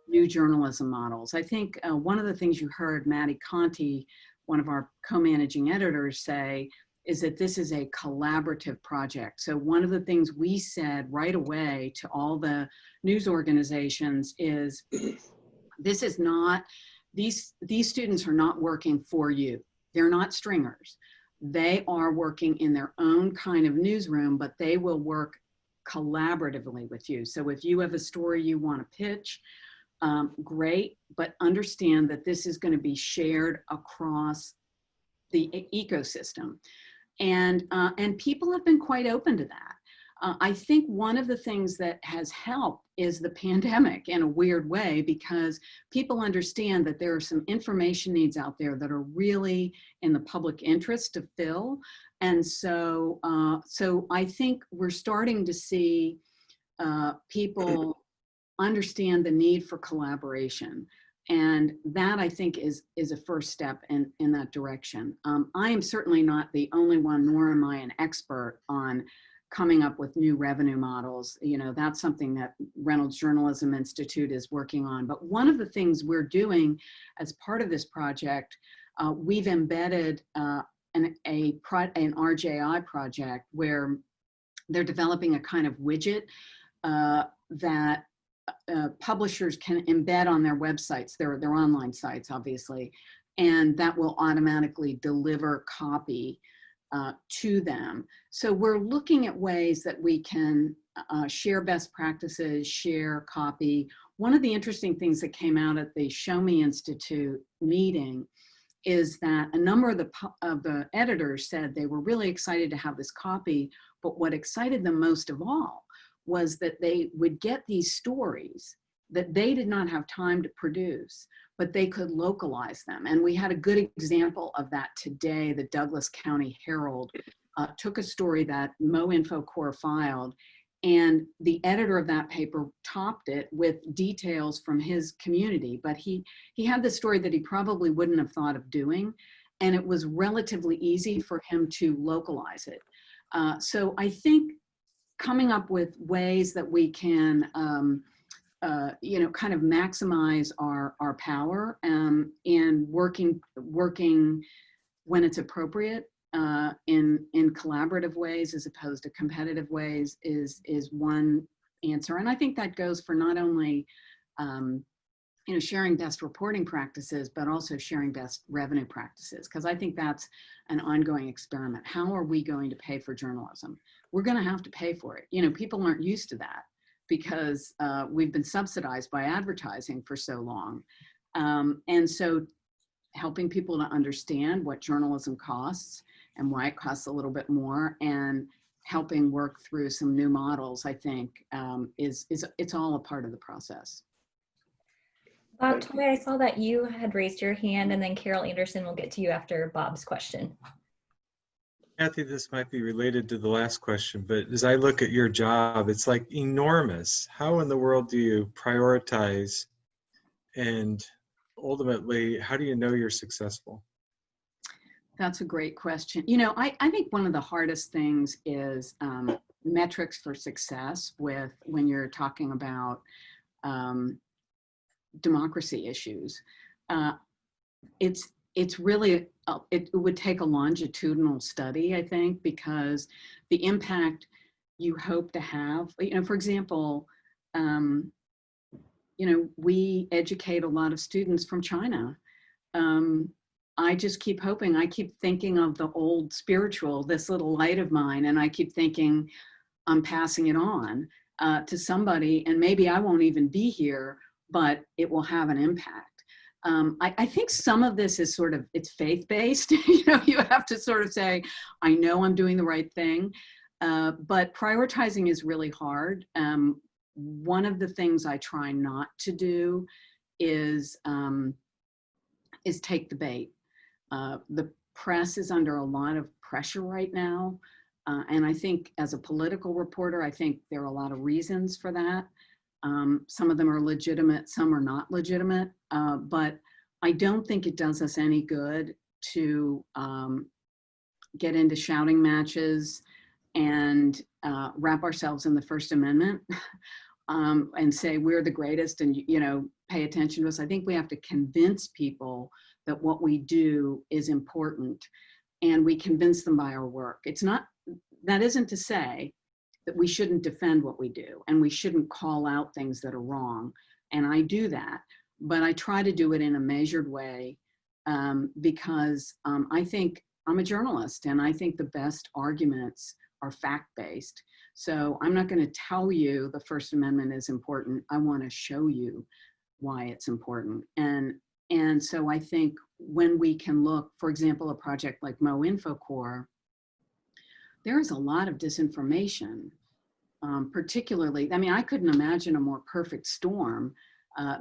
new journalism models. I think one of the things you heard Maddie Conti, one of our co-managing editors, say is that this is a collaborative project. So one of the things we said right away to all the news organizations is, this is not, these students are not working for you. They're not stringers. They are working in their own kind of newsroom, but they will work collaboratively with you. So if you have a story you want to pitch, great, but understand that this is going to be shared across the ecosystem. And people have been quite open to that. I think one of the things that has helped is the pandemic in a weird way, because people understand that there are some information needs out there that are really in the public interest to fill. And so, I think we're starting to see people understand the need for collaboration. And that, I think, is a first step in that direction. I am certainly not the only one, nor am I an expert on coming up with new revenue models. You know, that's something that Reynolds Journalism Institute is working on. But one of the things we're doing as part of this project, we've embedded an RJI project where they're developing a kind of widget that publishers can embed on their websites, their online sites, obviously, and that will automatically deliver copy to them. So we're looking at ways that we can share best practices, share copy. One of the interesting things that came out at the Show Me Institute meeting is that a number of the editors said they were really excited to have this copy, but what excited them most of all was that they would get these stories that they did not have time to produce, but they could localize them. And we had a good example of that today. The Douglas County Herald took a story that MoInfo Corps filed, and the editor of that paper topped it with details from his community. But he had this story that he probably wouldn't have thought of doing, and it was relatively easy for him to localize it. So I think coming up with ways that we can you know, kind of maximize our power and working when it's appropriate in collaborative ways as opposed to competitive ways is one answer. And I think that goes for not only you know, sharing best reporting practices, but also sharing best revenue practices, because I think that's an ongoing experiment. How are we going to pay for journalism? We're going to have to pay for it. You know, people aren't used to that, because we've been subsidized by advertising for so long. And so helping people to understand what journalism costs and why it costs a little bit more, and helping work through some new models, I think it's all a part of the process. Bob Toy, I saw that you had raised your hand, and then Carol Anderson will get to you after Bob's question. Kathy, this might be related to the last question, but as I look at your job, it's like enormous. How in the world do you prioritize, and ultimately, how do you know you're successful? That's a great question. You know, I think one of the hardest things is metrics for success when you're talking about democracy issues. It's really, it would take a longitudinal study, I think, because the impact you hope to have, you know, for example, you know, we educate a lot of students from China. I just keep hoping, I keep thinking of the old spiritual, this little light of mine, and I keep thinking I'm passing it on to somebody, and maybe I won't even be here, but it will have an impact. I think some of this is sort of, it's faith-based. You know, you have to sort of say, I know I'm doing the right thing, but prioritizing is really hard. One of the things I try not to do is take the bait. The press is under a lot of pressure right now. And I think as a political reporter, I think there are a lot of reasons for that. Some of them are legitimate, some are not legitimate, but I don't think it does us any good to get into shouting matches and wrap ourselves in the First Amendment and say we're the greatest and, you know, pay attention to us. I think we have to convince people that what we do is important, and we convince them by our work. It's not, that isn't to say that we shouldn't defend what we do and we shouldn't call out things that are wrong. And I do that, but I try to do it in a measured way because I think I'm a journalist and I think the best arguments are fact-based. So I'm not going to tell you the First Amendment is important. I want to show you why it's important. And so I think when we can look, for example, a project like MoInfo Corps, there is a lot of disinformation, particularly, I mean, I couldn't imagine a more perfect storm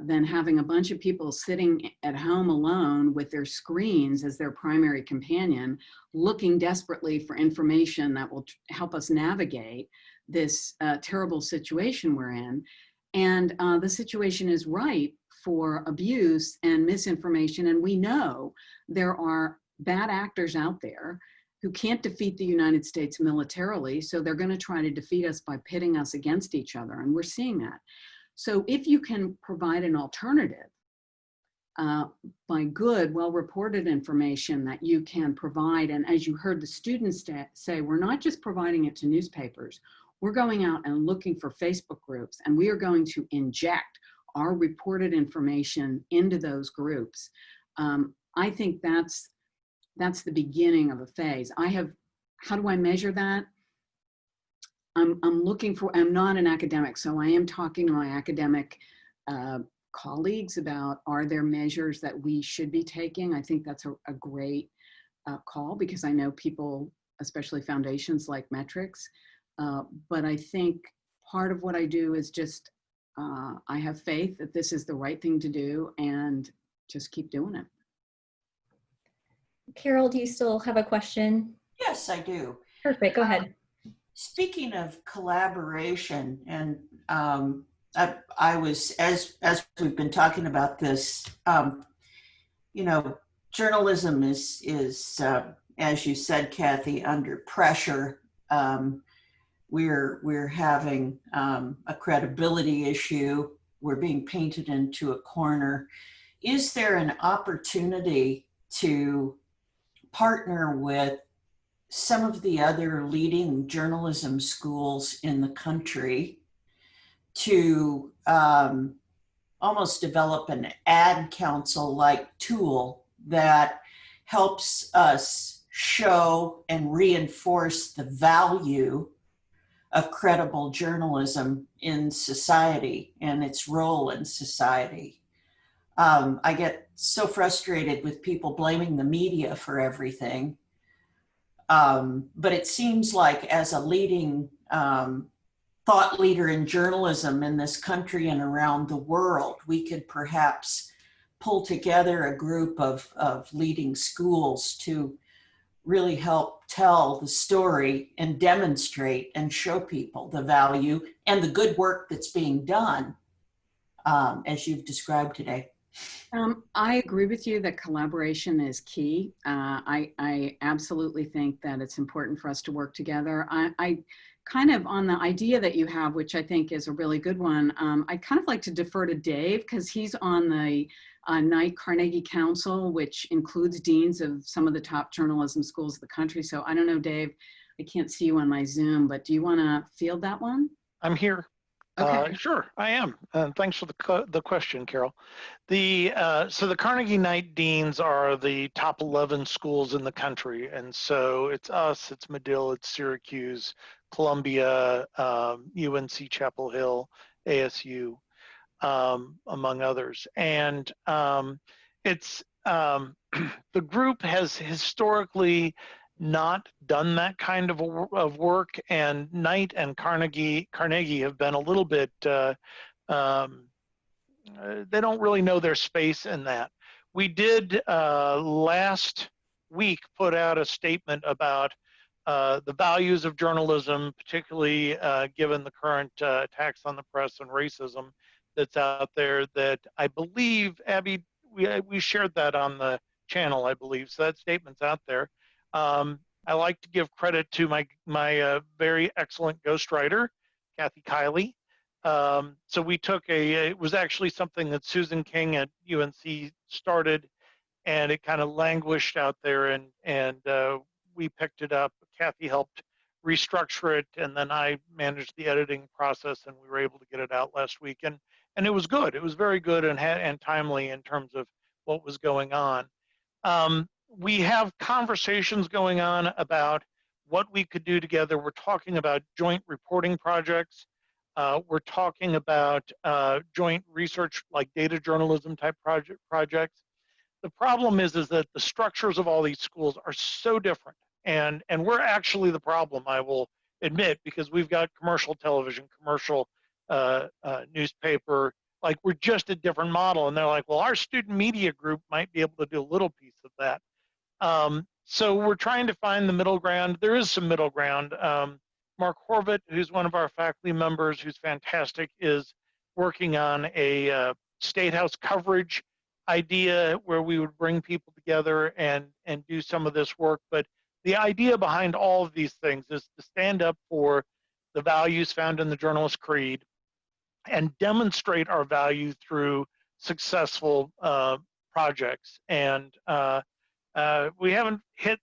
than having a bunch of people sitting at home alone with their screens as their primary companion, looking desperately for information that will help us navigate this terrible situation we're in. And the situation is ripe for abuse and misinformation. And we know there are bad actors out there. who can't defeat the United States militarily, so they're going to try to defeat us by pitting us against each other, and we're seeing that. So if you can provide an alternative by good, well-reported information that you can provide, and as you heard the students say, we're not just providing it to newspapers, we're going out and looking for Facebook groups, and we are going to inject our reported information into those groups. I think that's the beginning of a phase. How do I measure that? I'm not an academic, so I am talking to my academic colleagues about, are there measures that we should be taking? I think that's a great call, because I know people, especially foundations, like metrics. But I think part of what I do is just, I have faith that this is the right thing to do, and just keep doing it. Carol, do you still have a question? Yes, I do. Perfect, go ahead. Speaking of collaboration, and I was, as we've been talking about this, you know, journalism is as you said, Kathy, under pressure. We're having a credibility issue. We're being painted into a corner. Is there an opportunity to partner with some of the other leading journalism schools in the country to almost develop an ad council-like tool that helps us show and reinforce the value of credible journalism in society and its role in society? I get so frustrated with people blaming the media for everything. But it seems like, as a leading thought leader in journalism in this country and around the world, we could perhaps pull together a group of leading schools to really help tell the story and demonstrate and show people the value and the good work that's being done, as you've described today. I agree with you that collaboration is key. I absolutely think that it's important for us to work together. I kind of, on the idea that you have, which I think is a really good one, I kind of like to defer to Dave, because he's on the Knight Carnegie Council, which includes deans of some of the top journalism schools of the country. So I don't know, Dave, I can't see you on my Zoom, but do you want to field that one? I'm here. Okay. Sure, I am. Thanks for the question, Carol. So the Carnegie Knight Deans are the top 11 schools in the country. And so it's us, it's Medill, it's Syracuse, Columbia, UNC Chapel Hill, ASU, among others. And it's the group has historically not done that kind of work, and Knight and Carnegie have been a little bit, they don't really know their space in that. We did last week put out a statement about the values of journalism, particularly given the current attacks on the press and racism that's out there, that I believe, Abby, we shared that on the channel, I believe. So that statement's out there. I like to give credit to my very excellent ghostwriter, Kathy Kiely. So we took it was actually something that Susan King at UNC started, and it kind of languished out there, and we picked it up. Kathy helped restructure it, and then I managed the editing process, and we were able to get it out last week. And it was good. It was very good and timely in terms of what was going on. We have conversations going on about what we could do together. We're talking about joint reporting projects. We're talking about joint research, like data journalism type projects. The problem is that the structures of all these schools are so different. And we're actually the problem, I will admit, because we've got commercial television, commercial newspaper, like we're just a different model. And they're like, well, our student media group might be able to do a little piece of that. So we're trying to find the middle ground. There is some middle ground. Mark Horvath, who's one of our faculty members, who's fantastic, is working on a State House coverage idea where we would bring people together and do some of this work. But the idea behind all of these things is to stand up for the values found in the Journalist Creed and demonstrate our value through successful projects. And we haven't hit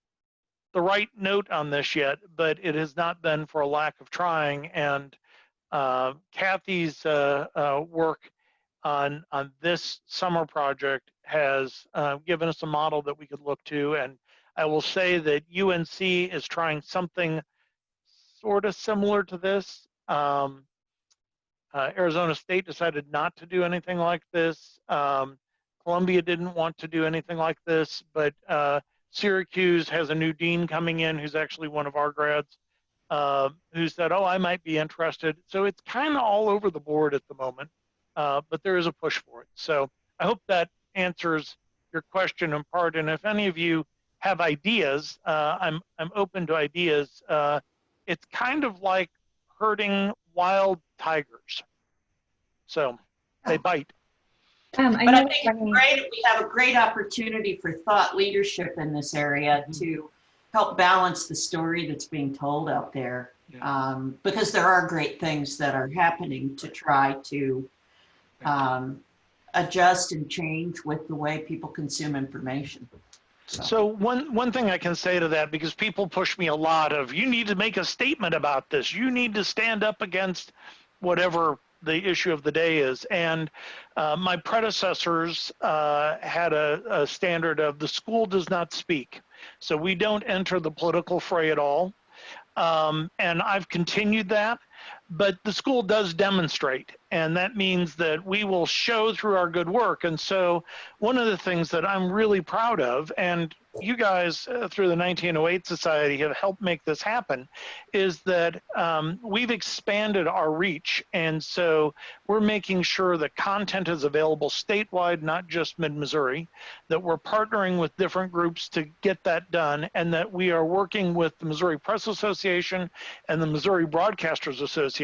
the right note on this yet, but it has not been for a lack of trying. And Kathy's work on this summer project has given us a model that we could look to. And I will say that UNC is trying something sort of similar to this. Arizona State decided not to do anything like this. Columbia didn't want to do anything like this, but Syracuse has a new dean coming in who's actually one of our grads, who said, oh, I might be interested. So it's kind of all over the board at the moment, but there is a push for it. So I hope that answers your question in part. And if any of you have ideas, I'm open to ideas. It's kind of like herding wild tigers. So they bite. But I think it's great. We have a great opportunity for thought leadership in this area to help balance the story that's being told out there. Because there are great things that are happening to try to adjust and change with the way people consume information. So one thing I can say to that, because people push me a lot of, you need to make a statement about this. You need to stand up against whatever the issue of the day is. And my predecessors had a standard of the school does not speak. So we don't enter the political fray at all. And I've continued that. But the school does demonstrate, and that means that we will show through our good work. And so one of the things that I'm really proud of, and you guys through the 1908 Society have helped make this happen, is that we've expanded our reach. And so we're making sure that content is available statewide, not just mid-Missouri, that we're partnering with different groups to get that done, and that we are working with the Missouri Press Association and the Missouri Broadcasters Association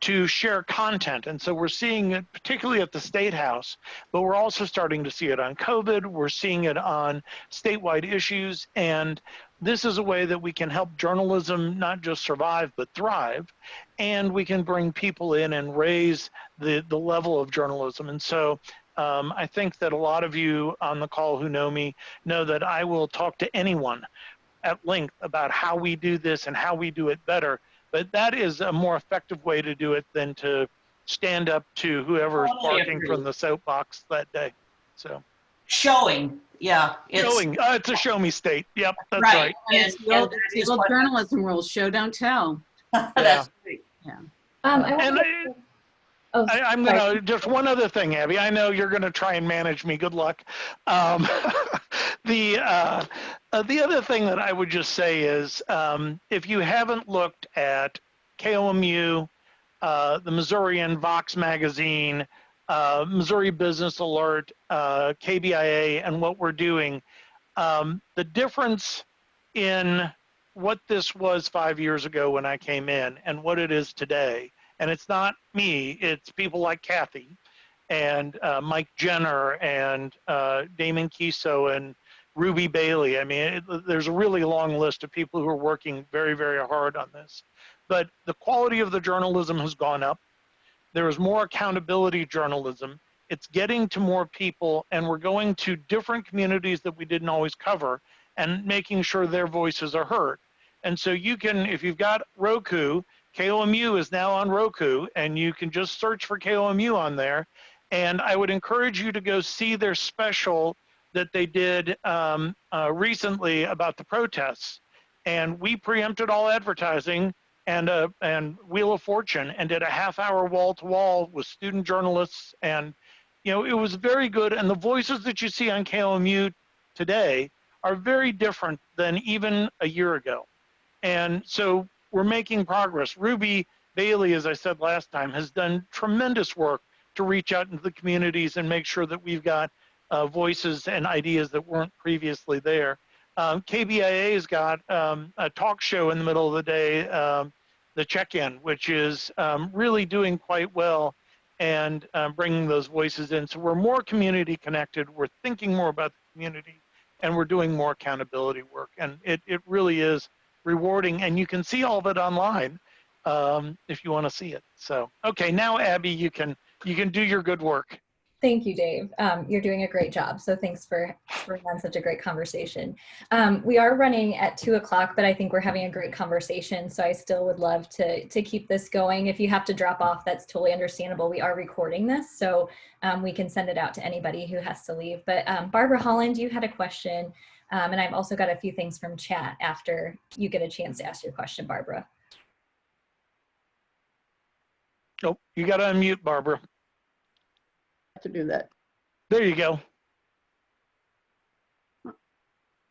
to share content. And so we're seeing it particularly at the State House, but we're also starting to see it on COVID. We're seeing it on statewide issues. And this is a way that we can help journalism not just survive, but thrive. And we can bring people in and raise the level of journalism. And so I think that a lot of you on the call who know me know that I will talk to anyone at length about how we do this and how we do it better. But that is a more effective way to do it than to stand up to whoever is barking from the soapbox that day. So showing, yeah, showing. It's a show me state. Yep, that's right. It's the old journalism rules: show, don't tell. That's great. Yeah. I'm gonna just one other thing, Abby. I know you're gonna try and manage me. Good luck. The other thing that I would just say is, if you haven't looked at KOMU, the Missourian, Vox Magazine, Missouri Business Alert, KBIA, and what we're doing, the difference in what this was 5 years ago when I came in and what it is today. And it's not me, it's people like Kathy and Mike Jenner and Damon Kiso and Ruby Bailey. I mean, there's a really long list of people who are working very, very hard on this. But the quality of the journalism has gone up. There is more accountability journalism. It's getting to more people, and we're going to different communities that we didn't always cover and making sure their voices are heard. And so you can, if you've got Roku, KOMU is now on Roku, and you can just search for KOMU on there. And I would encourage you to go see their special that they did recently about the protests. And we preempted all advertising and Wheel of Fortune and did a half-hour wall-to-wall with student journalists. And, you know, it was very good. And the voices that you see on KOMU today are very different than even a year ago. And so we're making progress. Ruby Bailey, as I said last time, has done tremendous work to reach out into the communities and make sure that we've got voices and ideas that weren't previously there. KBIA has got a talk show in the middle of the day, the Check-In, which is really doing quite well and bringing those voices in. So we're more community connected. We're thinking more about the community. and we're doing more accountability work. And it really is rewarding, and you can see all of it online if you want to see it. So, okay, now Abby, you can do your good work. Thank you, Dave. You're doing a great job. So thanks for having such a great conversation. We are running at 2 o'clock, but I think we're having a great conversation. So I still would love to keep this going. If you have to drop off, that's totally understandable. We are recording this, so we can send it out to anybody who has to leave. But Barbara Holland, you had a question, and I've also got a few things from chat after you get a chance to ask your question, Barbara. Oh, you got to unmute, Barbara. To do that. There you go.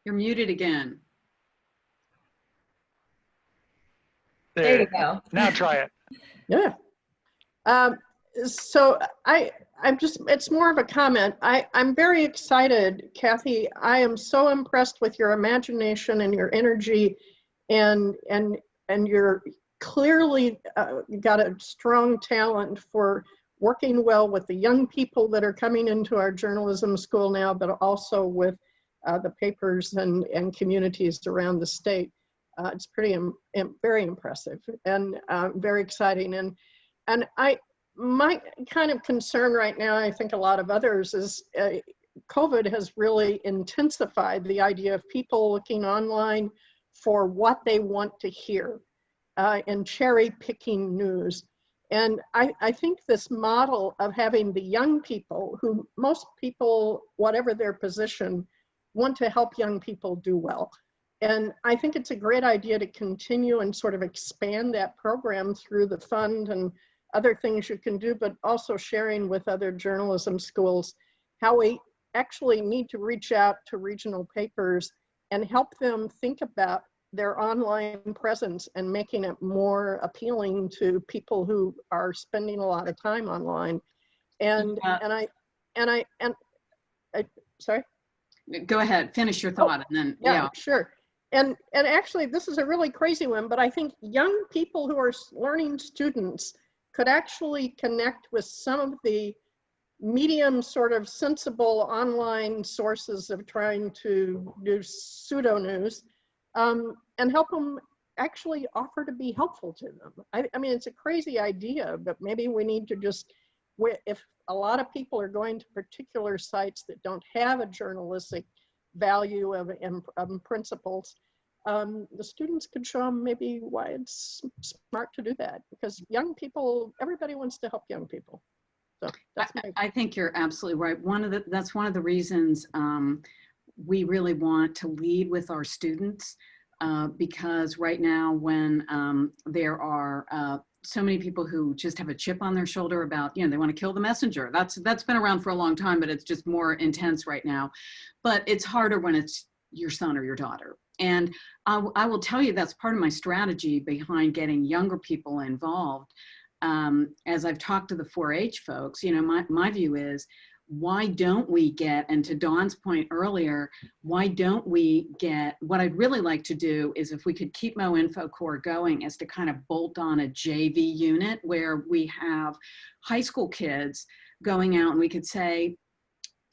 You're muted again. There you go. Now try it. Yeah. So it's more of a comment. I'm very excited, Kathy. I am so impressed with your imagination and your energy, and you're clearly got a strong talent for working well with the young people that are coming into our journalism school now, but also with the papers and communities around the state. It's very impressive and very exciting. And my kind of concern right now, I think a lot of others, is COVID has really intensified the idea of people looking online for what they want to hear and cherry picking news. And I think this model of having the young people, who most people, whatever their position, want to help young people do well. And I think it's a great idea to continue and sort of expand that program through the fund and other things you can do, but also sharing with other journalism schools how we actually need to reach out to regional papers and help them think about their online presence and making it more appealing to people who are spending a lot of time online. And sorry. Go ahead, finish your thought, and then yeah, sure. And actually, this is a really crazy one, but I think young people who are learning students could actually connect with some of the medium sort of sensible online sources of trying to do pseudo news. And help them actually offer to be helpful to them. I mean, it's a crazy idea, but maybe we need to just, if a lot of people are going to particular sites that don't have a journalistic value of principles, the students could show them maybe why it's smart to do that, because young people, everybody wants to help young people. So that's I think you're absolutely right. That's one of the reasons we really want to lead with our students, because right now when there are so many people who just have a chip on their shoulder about, they want to kill the messenger. That's been around for a long time, but it's just more intense right now. But it's harder when it's your son or your daughter. And I will tell you, that's part of my strategy behind getting younger people involved. As I've talked to the 4-H folks, my view is, why don't we get, and to Dawn's point earlier, why don't we get, what I'd really like to do is, if we could keep Mo Info Corps going, is to kind of bolt on a JV unit where we have high school kids going out and we could say,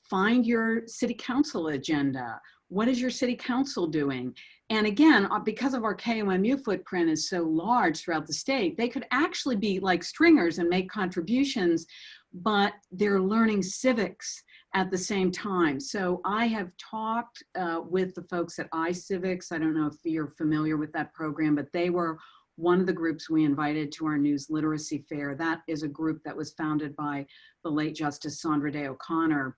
find your city council agenda. What is your city council doing? And again, because of our KOMU footprint is so large throughout the state, they could actually be like stringers and make contributions, but they're learning civics at the same time. So I have talked with the folks at iCivics. I don't know if you're familiar with that program, but they were one of the groups we invited to our news literacy fair. That is a group that was founded by the late Justice Sandra Day O'Connor.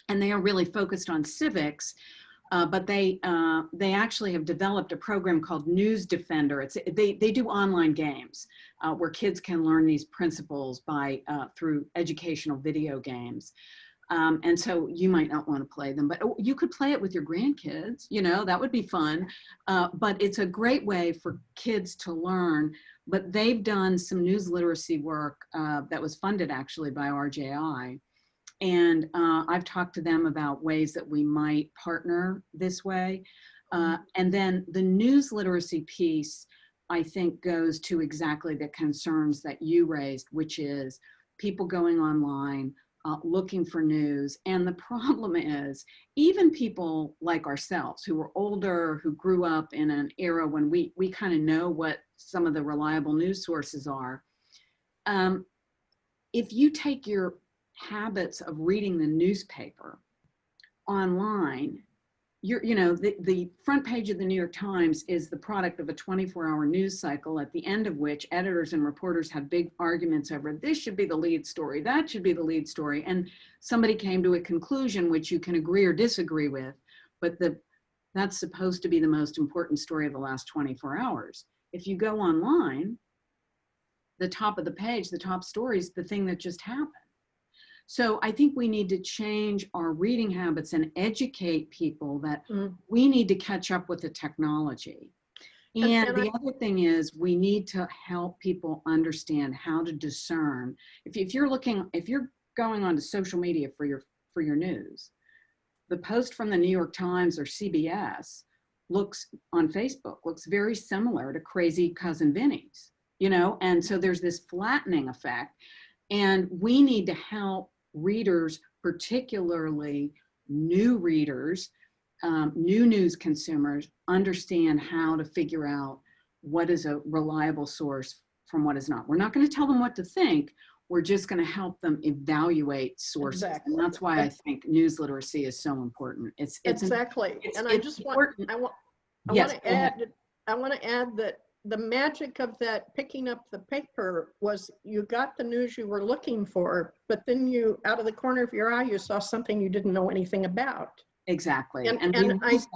And they are really focused on civics. But they actually have developed a program called News Defender. They do online games where kids can learn these principles through educational video games. And so you might not want to play them, but you could play it with your grandkids, that would be fun. But it's a great way for kids to learn. But they've done some news literacy work that was funded actually by RJI. And I've talked to them about ways that we might partner this way. And then the news literacy piece, I think, goes to exactly the concerns that you raised, which is people going online, looking for news. And the problem is, even people like ourselves who are older, who grew up in an era when we kind of know what some of the reliable news sources are, if you take your habits of reading the newspaper online, the front page of the New York Times is the product of a 24-hour news cycle, at the end of which editors and reporters have big arguments over this should be the lead story, that should be the lead story. And somebody came to a conclusion which you can agree or disagree with, but that's supposed to be the most important story of the last 24 hours. If you go online, the top of the page, the top story is the thing that just happened. So I think we need to change our reading habits and educate people that we need to catch up with the technology. And the other thing is we need to help people understand how to discern. If you're going onto social media for your news, the post from the New York Times or CBS on Facebook looks very similar to Crazy Cousin Vinny's, and so there's this flattening effect. And we need to help readers, particularly new readers, new news consumers, understand how to figure out what is a reliable source from what is not. We're not going to tell them what to think. We're just going to help them evaluate sources. Exactly. And that's why I think news literacy is so important. It's exactly. And I just want to add that the magic of that picking up the paper was you got the news you were looking for, but then out of the corner of your eye, you saw something you didn't know anything about. Exactly. And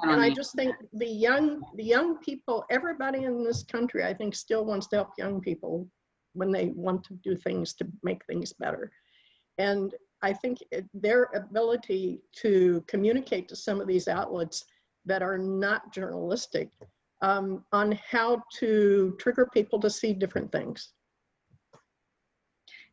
I just think the young people, everybody in this country, I think still wants to help young people when they want to do things to make things better. And I think their ability to communicate to some of these outlets that are not journalistic on how to trigger people to see different things.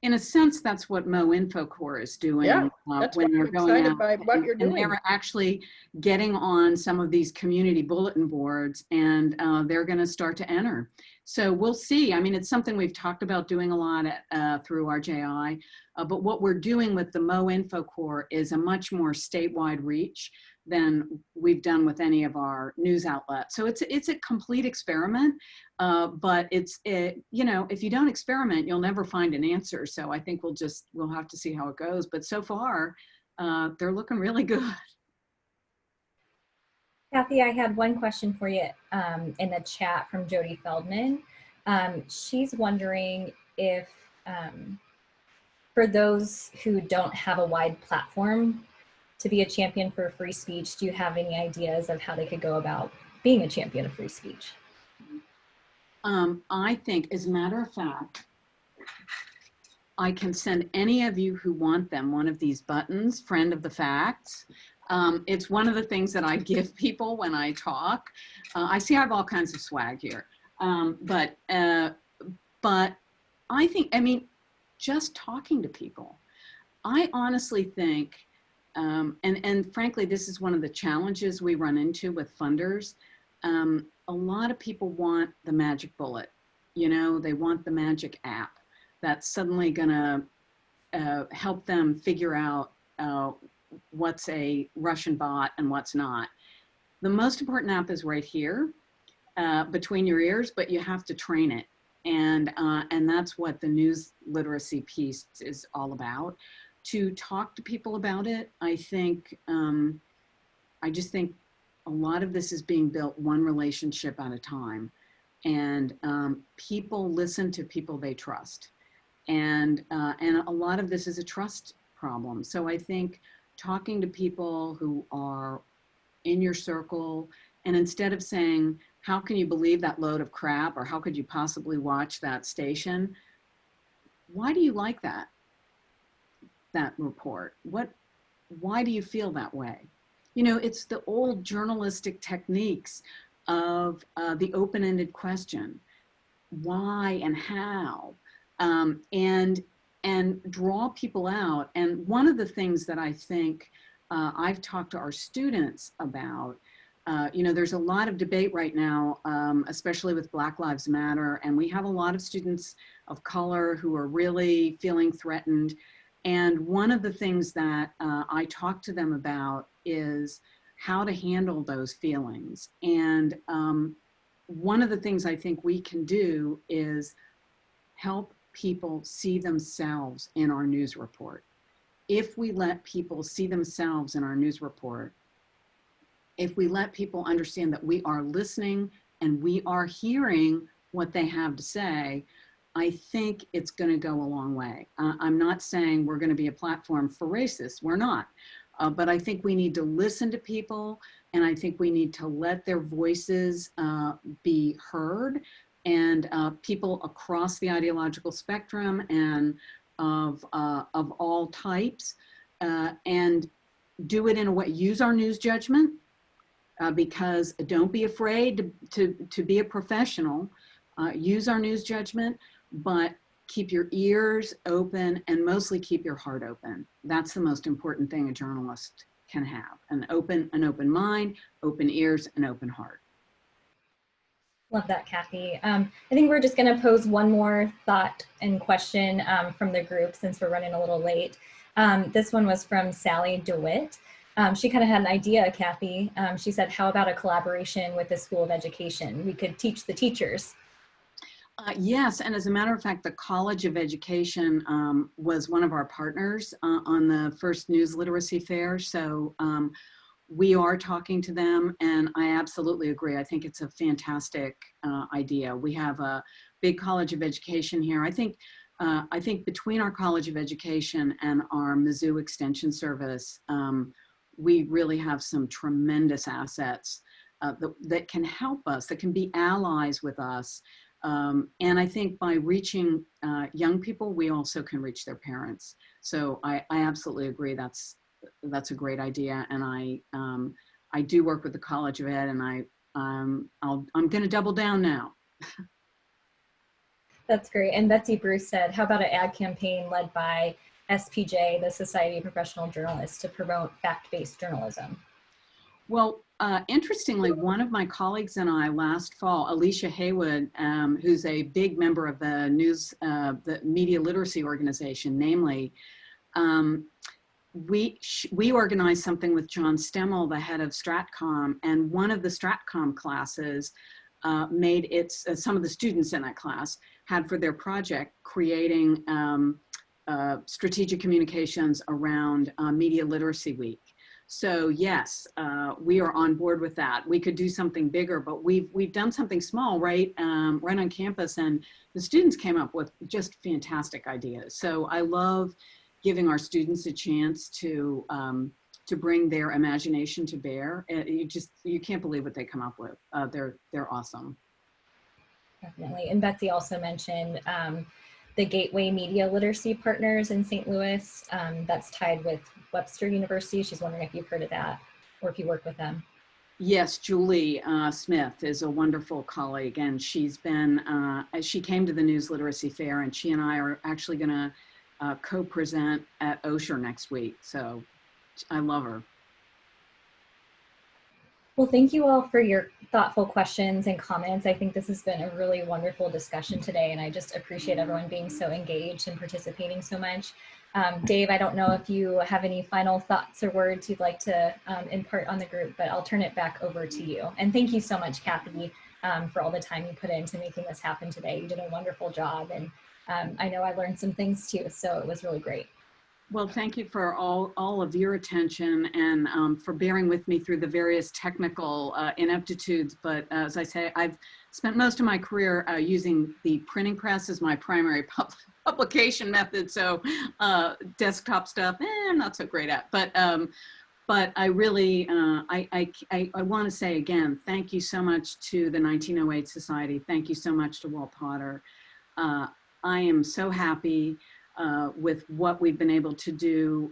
In a sense, that's what Mo InfoCorps is doing. Yeah, that's when they're going excited out by what you're doing. And they're actually getting on some of these community bulletin boards, and they're going to start to enter. So we'll see. I mean, it's something we've talked about doing a lot through RJI, but what we're doing with the Mo InfoCorps is a much more statewide reach than we've done with any of our news outlets. So it's a complete experiment, but if you don't experiment, you'll never find an answer. So I think we'll have to see how it goes. But so far, they're looking really good. Kathy, I had one question for you in the chat from Jody Feldman. She's wondering if, for those who don't have a wide platform to be a champion for free speech, do you have any ideas of how they could go about being a champion of free speech? I think, as a matter of fact, I can send any of you who want them one of these buttons, Friend of the Facts. It's one of the things that I give people when I talk. I see I have all kinds of swag here. But I think, just talking to people, I honestly think, and frankly, this is one of the challenges we run into with funders. A lot of people want the magic bullet. They want the magic app that's suddenly gonna help them figure out what's a Russian bot and what's not. The most important app is right here between your ears, but you have to train it. And that's what the news literacy piece is all about. To talk to people about it, I just think a lot of this is being built one relationship at a time. And people listen to people they trust. And a lot of this is a trust problem. So I think talking to people who are in your circle, and instead of saying, how can you believe that load of crap, or how could you possibly watch that station? Why do you like that report? Why do you feel that way? It's the old journalistic techniques of the open-ended question, why and how, and draw people out. And one of the things that I think I've talked to our students about, there's a lot of debate right now, especially with Black Lives Matter, and we have a lot of students of color who are really feeling threatened. And one of the things that I talk to them about is how to handle those feelings. And one of the things I think we can do is help people see themselves in our news report. If we let people see themselves in our news report, if we let people understand that we are listening and we are hearing what they have to say, I think it's going to go a long way. I'm not saying we're going to be a platform for racists. We're not. But I think we need to listen to people, and I think we need to let their voices be heard, and people across the ideological spectrum and of all types, and do it in a way, use our news judgment, because don't be afraid to be a professional, use our news judgment, but keep your ears open and mostly keep your heart open. That's the most important thing a journalist can have, an open mind, open ears, and open heart. Love that, Kathy. I think we're just going to pose one more thought and question from the group since we're running a little late. This one was from Sally DeWitt. She kind of had an idea, Kathy. She said, how about a collaboration with the School of Education? We could teach the teachers. Yes, and as a matter of fact, the College of Education was one of our partners on the first news literacy fair. So we are talking to them, and I absolutely agree. I think it's a fantastic idea. We have a big College of Education here. I think between our College of Education and our Mizzou Extension Service, we really have some tremendous assets that can help us, that can be allies with us. And I think by reaching young people, we also can reach their parents. So I absolutely agree. That's a great idea. And I do work with the College of Ed, and I'm going to double down now. That's great. And Betsy Bruce said, how about an ad campaign led by SPJ, the Society of Professional Journalists, to promote fact-based journalism? Well, interestingly, one of my colleagues and I last fall, Alicia Haywood, who's a big member of the Media Literacy Organization, namely, we organized something with John Stemmel, the head of Stratcom, and one of the Stratcom classes made it, some of the students in that class had for their project creating strategic communications around Media Literacy Week. So yes, we are on board with that. We could do something bigger, but we've done something small right on campus, and the students came up with just fantastic ideas. So I love giving our students a chance to bring their imagination to bear. You can't believe what they come up with. They're awesome. Definitely. And Betsy also mentioned the Gateway Media Literacy Partners in St. Louis. That's tied with Webster University. She's wondering if you've heard of that or if you work with them. Yes, Julie Smith is a wonderful colleague, and she's been, she came to the News Literacy Fair, and she and I are actually going to co-present at Osher next week. So I love her. Well, thank you all for your thoughtful questions and comments. I think this has been a really wonderful discussion today, and I just appreciate everyone being so engaged and participating so much. Dave, I don't know if you have any final thoughts or words you'd like to impart on the group, but I'll turn it back over to you. And thank you so much, Kathy, for all the time you put into making this happen today. You did a wonderful job, and I know I learned some things too, so it was really great. Well, thank you for all of your attention, and for bearing with me through the various technical ineptitudes. But as I say, I've spent most of my career using the printing press as my primary publication method. So desktop stuff, I'm not so great at. But I really, I want to say again, thank you so much to the 1908 Society. Thank you so much to Walt Potter. I am so happy with what we've been able to do,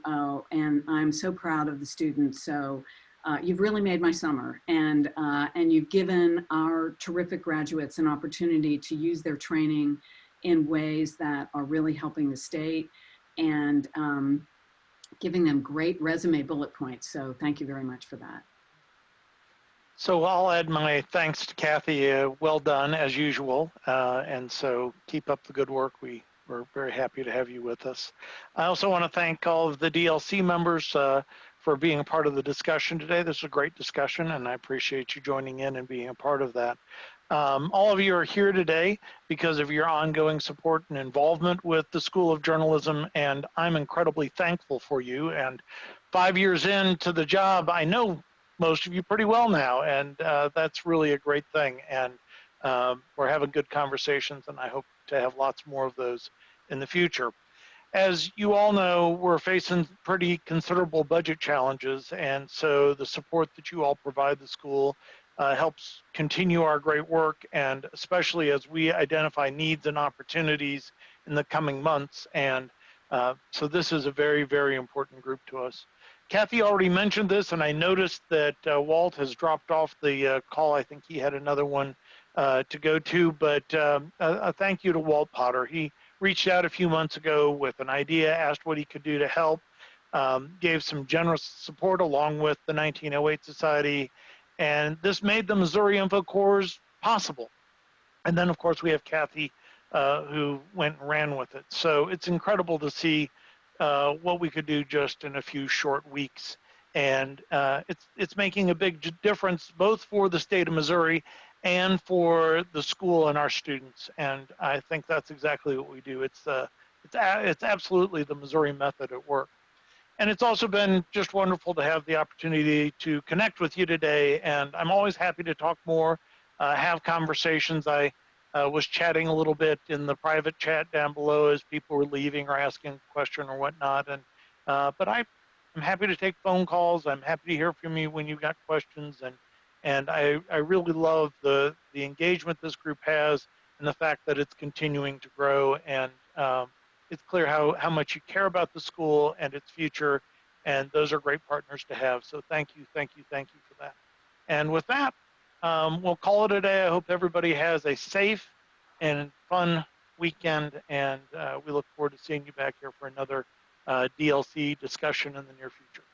and I'm so proud of the students. So you've really made my summer, and you've given our terrific graduates an opportunity to use their training in ways that are really helping the state and giving them great resume bullet points. So thank you very much for that. So I'll add my thanks to Kathy. Well done as usual, and so keep up the good work. We we're very happy to have you with us. I also want to thank all of the DLC members for being a part of the discussion today. This is a great discussion, and I appreciate you joining in and being a part of that. All of you are here today because of your ongoing support and involvement with the School of Journalism, and I'm incredibly thankful for you. And 5 years into the job, I know most of you pretty well now, and that's really a great thing. And we're having good conversations, and I hope to have lots more of those in the future. As you all know, we're facing pretty considerable budget challenges, and so the support that you all provide the school helps continue our great work, and especially as we identify needs and opportunities in the coming months. And so this is a very, very important group to us. Kathy already mentioned this, and I noticed that Walt has dropped off the call. I think he had another one to go to, but a thank you to Walt Potter. He reached out a few months ago with an idea, asked what he could do to help, gave some generous support along with the 1908 Society, and this made the Missouri Info Corps possible. And then, of course, we have Kathy, who went and ran with it. So it's incredible to see what we could do just in a few short weeks. And it's making a big difference both for the state of Missouri and for the school and our students. And I think that's exactly what we do. It's absolutely the Missouri method at work. And it's also been just wonderful to have the opportunity to connect with you today. And I'm always happy to talk more, have conversations. I was chatting a little bit in the private chat down below as people were leaving or asking a question or whatnot. And but I'm happy to take phone calls. I'm happy to hear from you when you've got questions. And I really love the engagement this group has and the fact that it's continuing to grow. And it's clear how much you care about the school and its future. And those are great partners to have. So thank you, thank you, thank you for that. And with that, we'll call it a day. I hope everybody has a safe and fun weekend. And we look forward to seeing you back here for another DLC discussion in the near future.